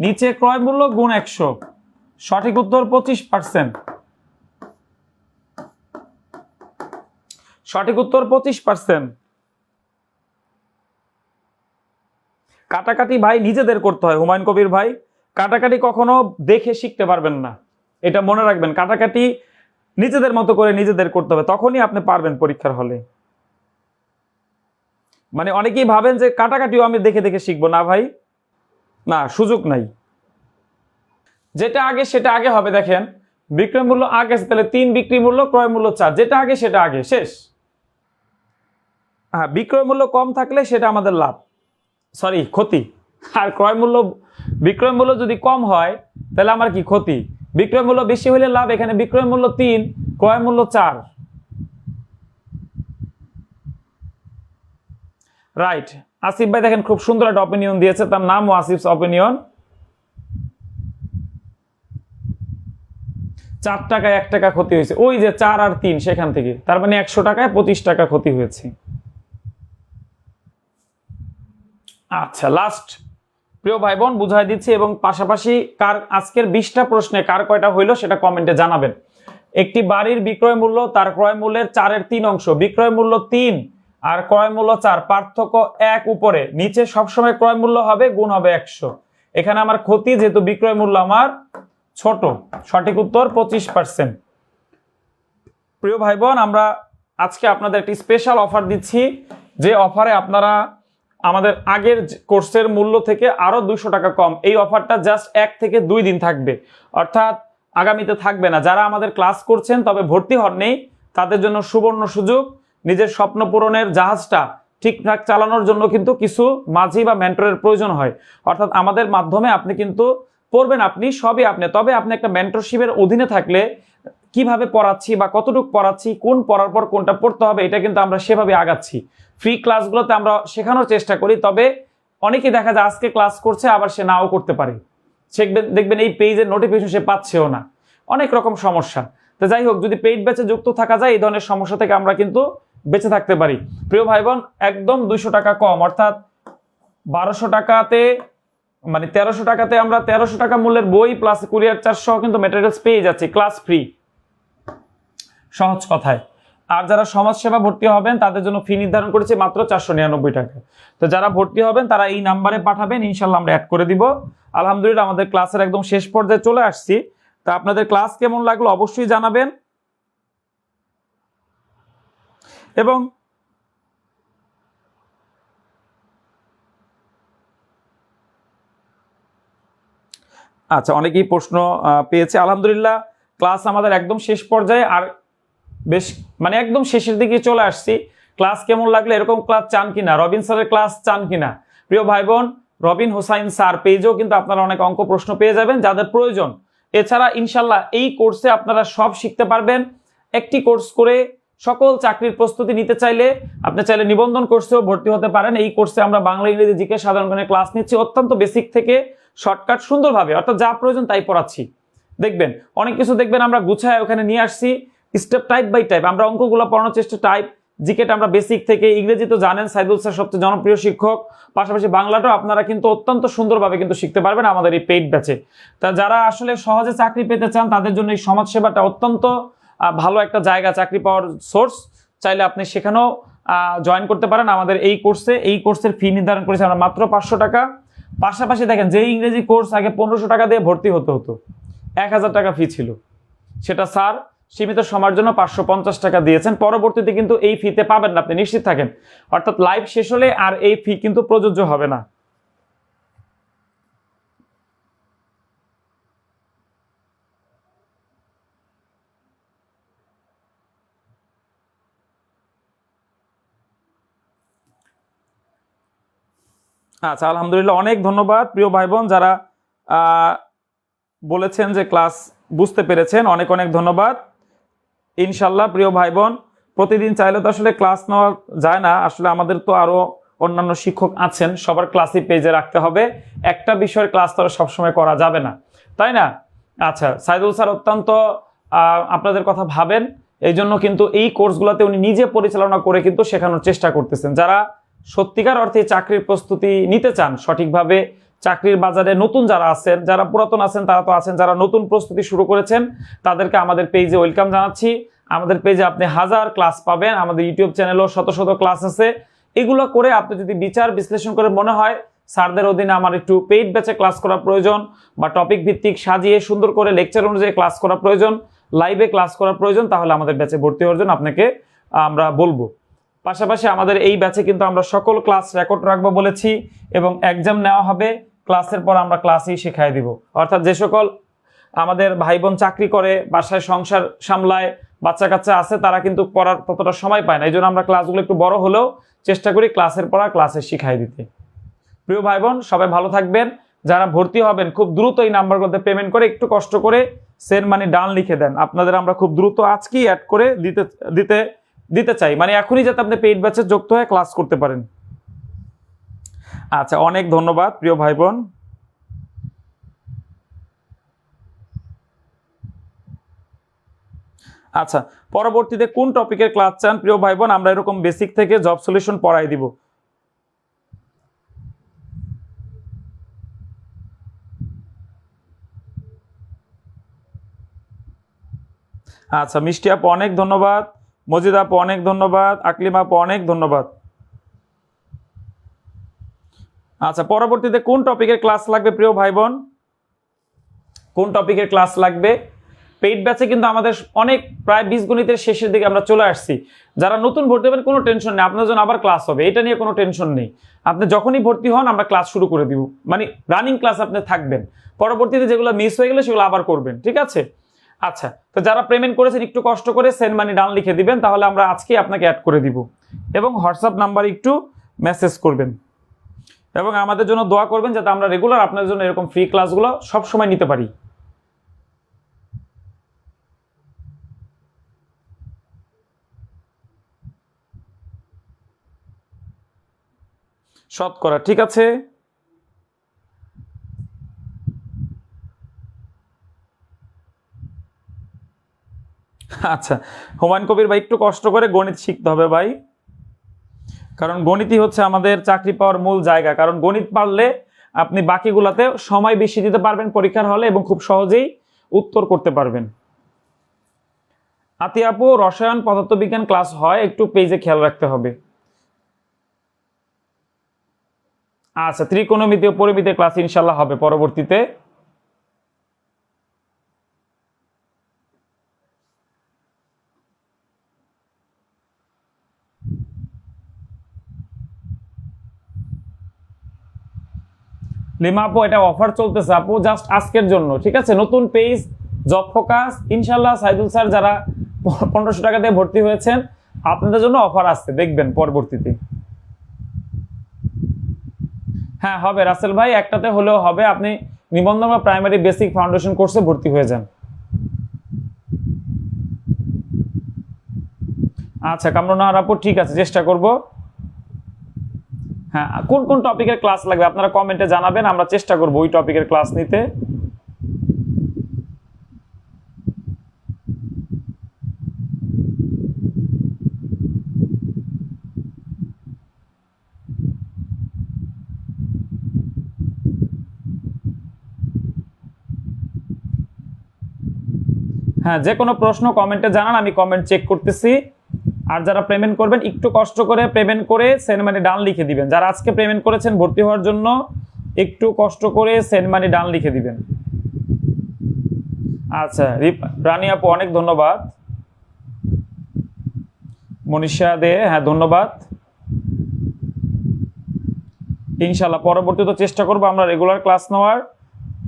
নিচে ক্রয় মূল্য গুণ 100। সঠিক উত্তর 25%। সঠিক উত্তর 25%। কাটাকাটি ভাই নিজেদের করতে হয় হুমায়ুন কবির ভাই, কাটাকাটি কখনো দেখে শিখতে পারবেন না, এটা মনে রাখবেন। কাটাকাটি নিজেদের মতো করে নিজেদের করতে হবে, তখনই আপনি পারবেন পরীক্ষার হলে। মানে অনেকেই ভাবেন যে কাটাকাটিও আমি দেখে দেখে শিখবো, না ভাই, না, সুযোগ নাই। যেটা আগে সেটা আগে হবে। দেখেন বিক্রয় মূল্য আগে আছে, তাহলে 3, বিক্রি মূল্য, ক্রয় মূল্য 4, যেটা আগে সেটা আগে, শেষ। হ্যাঁ, বিক্রয় মূল্য কম থাকলে সেটা আমাদের লাভ, সরি ক্ষতি। আর বিক্রয় মূল্য যদি কম হয় তাহলে আমার কি ক্ষতি। বিক্রয় মূল্য বেশি হলে লাভ, এখানে বিক্রয় মূল্য 3, ক্রয় মূল্য 4। রাইট। আসিফ ভাই দেখেন খুব সুন্দর একটা অপিনিয়ন দিয়েছে, তার নামও আসিফস অপিনিয়ন। 4 টাকায় 1 টাকা ক্ষতি হয়েছে, ওই যে 4 আর 3 সেখান থেকে, তার মানে 100 টাকায় 25 টাকা ক্ষতি হয়েছে। আচ্ছা, লাস্ট প্রিয় ভাই বোন বুঝাই দিচ্ছি, এবং পাশাপাশি কার আজকের 20টা প্রশ্নে কার কয়টা হইলো সেটা কমেন্টে জানাবেন। একটি বাড়ির বিক্রয় মূল্য তার ক্রয় মূল্যের 4-এর 3 অংশ, বিক্রয় মূল্য 3 আর ক্রয় মূল্য 4, পার্থক্য 1 উপরে, নিচে সবসময় ক্রয় মূল্য হবে, গুণ হবে 100। এখানে আমার ক্ষতি, যেহেতু বিক্রয় মূল্য আমার ছোট। সঠিক উত্তর 25%। প্রিয় ভাই বোন, আমরা আজকে আপনাদের একটি স্পেশাল অফার দিচ্ছি, যে অফারে আপনারা আমাদের আগের কোর্সের মূল্য থেকে আরো 200 টাকা কম। এই অফারটা জাস্ট 1 থেকে 2 দিন থাকবে, অর্থাৎ আগামীতে থাকবে না। যারা আমাদের ক্লাস করছেন তবে ভর্তি হননি, তাদের জন্য সুবর্ণ সুযোগ। নিজের স্বপ্ন পূরণের জাহাজটা ঠিকঠাক চালানোর জন্য কিন্তু কিছু মাঝি বা মেন্টরের প্রয়োজন হয়, অর্থাৎ আমাদের মাধ্যমে আপনি কিন্তু পড়বেন, আপনি সবই আপনি, তবে আপনি একটা মেন্টরশিপের অধীনে থাকলে কিভাবে পড়াচ্ছি বা কতটুকু পড়াচ্ছি, কোন পড়ার পর কোনটা পড়তে হবে, এটা কিন্তু আমরা সেভাবে আগাচ্ছি। ফ্রি ক্লাসগুলোতে আমরা শেখানোর চেষ্টা করি, তবে অনেকেই দেখা যায় আজকে ক্লাস করছে আবার সে নাও করতে পারে, দেখবেন এই পেজের নোটিফিকেশন সে পাচ্ছেও না, অনেক রকম সমস্যা। তো যাই হোক, যদি পেইড ব্যাচে যুক্ত থাকা যায় এই ধরনের সমস্যা থেকে আমরা কিন্তু বেঁচে থাকতে পারি। প্রিয় ভাই বোন, একদম 200 টাকা কম, অর্থাৎ 1200 টাকাতে, মানে 1300 টাকাতে আমরা 1300 টাকা মূল্যের বই প্লাস কুরিয়ার চার্জ সহ কিন্তু ম্যাটেরিয়ালস পেয়ে যাচ্ছি, ক্লাস ফ্রি, সহজ কথায়। আর যারা সমাজসেবা ভর্তি হবেন তাদের জন্য ফি নির্ধারণ করেছে মাত্র 499 টাকা। তো যারা ভর্তি হবেন তারা এই নাম্বারে পাঠাবেন, ইনশাল্লাহ আমরা অ্যাড করে দিব। আলহামদুলিল্লাহ, আমাদের ক্লাসের একদম শেষ পর্যায়ে চলে আসছি। তা আপনাদের ক্লাস কেমন লাগলো অবশ্যই জানাবেন, এবং আচ্ছা, অনেকেই প্রশ্ন পেয়েছে। আলহামদুলিল্লাহ, ক্লাস আমাদের একদম শেষ পর্যায়ে, আর বেশ মানে একদম শেষের দিকে চলে আসছি। ক্লাস কেমন লাগলো, এরকম ক্লাস চান কিনা, রবিন স্যারের ক্লাস চান কিনা? প্রিয় ভাই বোন, রবিন হোসাইন স্যার পেজেও কিন্তু আপনারা অনেক অঙ্ক প্রশ্ন পেয়ে যাবেন যাদের প্রয়োজন। এছাড়া ইনশাল্লাহ এই কোর্সে আপনারা সব শিখতে পারবেন। একটি কোর্স করে সকল চাকরির প্রস্তুতি নিতে চাইলে আপনি চাইলে নিবন্ধন কোর্সেও ভর্তি হতে পারেন। এই কোর্সে আমরা বাংলা, ইংরেজি, জিকে, সাধারণ জ্ঞানের ক্লাস নিচ্ছি অত্যন্ত বেসিক থেকে শর্টকাট সুন্দরভাবে, অর্থাৎ যা প্রয়োজন তাই পড়াচ্ছি। দেখবেন অনেক কিছু দেখবেন আমরা গুছায় ওখানে নিয়ে আসছি, স্টেপ টাইপ বাই টাইপ আমরা অঙ্কগুলো পড়ানোর চেষ্টা, টাইপ জিকেটা আমরা বেসিক থেকে, ইংরেজি তো জানেন সাইদুল স্যার সবচেয়ে জনপ্রিয় শিক্ষক, পাশাপাশি বাংলাটাও আপনারা কিন্তু অত্যন্ত সুন্দরভাবে কিন্তু শিখতে পারবেন আমাদের এই পেইড ব্যাচে। তা যারা আসলে সহজে চাকরি পেতে চান তাদের জন্য এই সমাজসেবাটা অত্যন্ত ভালো একটা জায়গা, চাকরি পাওয়ার সোর্স। চাইলে আপনি সেখানেও জয়েন করতে পারেন আমাদের এই কোর্সে। এই কোর্সের ফি নির্ধারণ করেছে আমরা মাত্র 500 টাকা। পাশাপাশি দেখেন, যে ইংরেজি কোর্স আগে 1500 টাকা দিয়ে ভর্তি হতে হতো, 1000 টাকা ফি ছিল, সেটা স্যার সীমিত সময়ের জন্য 550 টাকা দিয়েছেন। পরবর্তীতে কিন্তু এই ফিতে পাবেন না, আপনি নিশ্চিত থাকেন। অর্থাৎ লাইভ শেষ হলে আর এই ফি কিন্তু প্রযোজ্য হবে না। আচ্ছা, আলহামদুলিল্লাহ, অনেক ধন্যবাদ প্রিয় ভাই বোন যারা বলেছেন যে ক্লাস বুঝতে পেরেছেন, অনেক অনেক ধন্যবাদ। ইনশাল্লাহ প্রিয় ভাই বোন, প্রতিদিন চাইলে তো আসলে ক্লাস নেওয়া যায় না, আসলে আমাদের তো আরো অন্যান্য শিক্ষক আছেন, সবার ক্লাসই পেজে রাখতে হবে, একটা বিষয়ের ক্লাস তো সবসময় করা যাবে না, তাই না? আচ্ছা, সাইদুল স্যার অত্যন্ত আপনাদের কথা ভাবেন, এই জন্য কিন্তু এই কোর্সগুলোতে উনি নিজে পরিচালনা করে কিন্তু শেখানোর চেষ্টা করতেছেন। যারা সত্যিকার অর্থে চাকরির প্রস্তুতি নিতে চান সঠিকভাবে, চাকরির বাজারে নতুন যারা আছেন, যারা পুরাতন আছেন তারা তো আছেন, যারা নতুন প্রস্তুতি শুরু করেছেন তাদেরকে আমাদের পেজে ওয়েলকাম জানাচ্ছি। আমাদের পেজে আপনি হাজার ক্লাস পাবেন, আমাদের ইউটিউব চ্যানেলেও শত শত ক্লাস আছে। এগুলো করে আপনি যদি বিচার বিশ্লেষণ করে মনে হয় স্যারদের অধীনে আমার একটু পেইড ব্যাচে ক্লাস করা প্রয়োজন, বা টপিক ভিত্তিক সাজিয়ে সুন্দর করে লেকচার অনুযায়ী ক্লাস করা প্রয়োজন, লাইভে ক্লাস করার প্রয়োজন, তাহলে আমাদের ব্যাচে ভর্তি হওয়ার জন্য আপনাকে আমরা বলবো। পাশাপাশি আমাদের এই ব্যাচে কিন্তু আমরা সকল ক্লাস রেকর্ড রাখবো বলেছি, এবং এক্সাম নেওয়া হবে, ক্লাসের পর আমরা ক্লাসেই শেখাই দিব। অর্থাৎ যে সকল আমাদের ভাই বোন চাকরি করে, বাসায় সংসার সামলায়, বাচ্চা কাচ্চা আছে, তারা কিন্তু পড়ার ততটা সময় পায় না। এই জন্য আমরা ক্লাসগুলো একটু বড় হলেও চেষ্টা করি ক্লাসের পড়া ক্লাসে শিখাই দিতে। প্রিয় ভাই বোন, সবাই ভালো থাকবেন। যারা ভর্তি হবেন খুব দ্রুত এই নাম্বারগুলোতে পেমেন্ট করে একটু কষ্ট করে সেন্ড মানি ডান লিখে দেন। আপনাদের আমরা খুব দ্রুত আজকেই অ্যাড করে দিতে চাই, মানে এখনই যাতে আপনি পেইড ব্যাচে যুক্ত হয়ে ক্লাস করতে পারেন। আচ্ছা, অনেক ধন্যবাদ প্রিয় ভাই বোন। আচ্ছা, পরবর্তীতে কোন টপিকের ক্লাস চান প্রিয় ভাই বোন? আমরা এরকম বেসিক থেকে জব সলিউশন পড়াই দিব। আচ্ছা, মিষ্টি আপু অনেক ধন্যবাদ, মজিদ আপু অনেক ধন্যবাদ, আকলিম আপু অনেক ধন্যবাদ। আচ্ছা, পরবর্তীতে কোন টপিকের ক্লাস লাগবে প্রিয় ভাই বোন? কোন টপিকের ক্লাস লাগবে? পেইড ব্যাচে কিন্তু আমাদের অনেক, প্রায় বীজগণিতের শেষের দিকে আমরা চলে আসছি। যারা নতুন ভর্তি হবেন কোনো টেনশন নেই, আপনার জন্য আবার ক্লাস হবে, এটা নিয়ে কোনো টেনশন নেই। আপনি যখনই ভর্তি হন আমরা ক্লাস শুরু করে দিব, মানে রানিং ক্লাস আপনি থাকবেন। পরবর্তীতে যেগুলো মিস হয়ে গেলে সেগুলো আবার করবেন, ঠিক আছে? আচ্ছা, তো যারা পেমেন্ট করেছেন একটু কষ্ট করে সেন্ড মানি ডান লিখে দিবেন, তাহলে আমরা আজকেই আপনাকে অ্যাড করে দিব। এবং হোয়াটসঅ্যাপ নাম্বার একটু মেসেজ করবেন, এবং আমাদের জন্য দোয়া করবেন যাতে আমরা রেগুলার আপনাদের জন্য এরকম ফ্রি ক্লাসগুলো সবসময় নিতে পারি। শতকরা ঠিক আছে। আচ্ছা, হুমায়ুন কবির ভাই একটু কষ্ট করে গণিত শিখতে হবে ভাই, কারণ গণিতই হচ্ছে আমাদের চাকরি পাওয়ার মূল জায়গা। কারণ গণিত পারলে আপনি বাকিগুলাতে সময় বেশি দিতে পারবেন পরীক্ষার হলে, এবং খুব সহজেই উত্তর করতে পারবেন। আতি আপু, রসায়ন পদার্থবিজ্ঞান ক্লাস হয়, একটু পেজে খেয়াল রাখতে হবে। আচ্ছা, ত্রিকোণমিতি ও পরিমিতির ক্লাস ইনশাল্লাহ হবে পরবর্তীতে। লিমা আপু, এটা অফার চলতেছে আপু, জাস্ট আজকের জন্য, ঠিক আছে? নতুন পেজ জব ফোকাস, ইনশাল্লাহ সাইদুল স্যার যারা 1500 টাকা দিয়ে ভর্তি হয়েছেন আপনাদের জন্য অফার আসছে, দেখবেন পরবর্তীতে। হ্যাঁ হবে রাসেল ভাই, একটাতে হলেও হবে। আপনি নিবন্ধন বা প্রাইমারি বেসিক ফাউন্ডেশন কোর্সে ভর্তি হয়ে যান। আচ্ছা কামরুন্নাহার আপু, ঠিক আছে, চেষ্টা করব। হ্যাঁ, কোন কোন টপিকের ক্লাস লাগবে আপনারা কমেন্টে জানাবেন, আমরা চেষ্টা করব ওই টপিকের ক্লাস নিতে। হ্যাঁ, যে কোনো প্রশ্ন কমেন্টে জানান, আমি কমেন্ট চেক করতেছি। আর যারা পেমেন্ট করবেন একটু কষ্ট করে পেমেন্ট করে সেন্ড মানি ডান লিখে দিবেন। যারা আজকে পেমেন্ট করেছেন ভর্তি হওয়ার জন্য একটু কষ্ট করে সেন্ড মানি ডান লিখে দিবেন। আচ্ছা, রানী আপু অনেক ধন্যবাদ। মনীষা দে, হ্যাঁ ধন্যবাদ। ইনশাল্লাহ পরবর্তীতে চেষ্টা করবো আমরা রেগুলার ক্লাস নেওয়ার।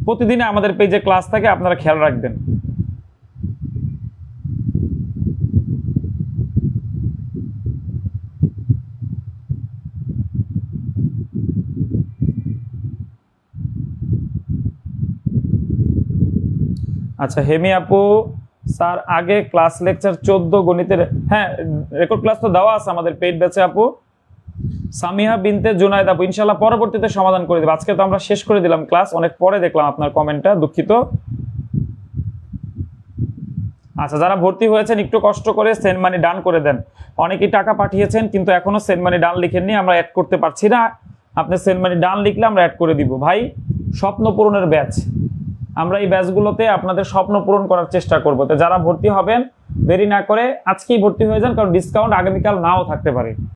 প্রতিদিনে আমাদের পেজে ক্লাস থাকে, আপনারা খেয়াল রাখবেন। আচ্ছা, হেমি আপু, স্যার আগে ক্লাস লেকচার 14 গণিতের, হ্যাঁ রেকর্ড ক্লাস তো দেওয়া আছে আমাদের পেইড ব্যাচে আপু। সামিহা বিনতে জুনায়েদ আপু, ইনশাল্লাহ পরবর্তীতে সমাধান করে দেব। আজকে তো আমরা শেষ করে দিলাম ক্লাস, অনেক পরে দেখলাম আপনার কমেন্টটা, দুঃখিত। আচ্ছা, যারা ভর্তি হয়েছেন একটু কষ্ট করে সেন্ড মানি ডান করে দেন। অনেকেই টাকা পাঠিয়েছেন কিন্তু এখনো সেন্ড মানি ডান লিখেননি, আমরা অ্যাড করতে পারছি না। আপনি সেন্ড মানি ডান লিখলে আমরা অ্যাড করে দিব। ভাই, স্বপ্ন পূরণের ব্যাচ, আমরা এই ব্যাচগুলোতে আপনাদের স্বপ্ন পূরণ করার চেষ্টা করবো। তো যারা ভর্তি হবেন দেরি না করে আজকেই ভর্তি হয়ে যান, কারণ ডিসকাউন্ট আগামীকাল নাও থাকতে পারে।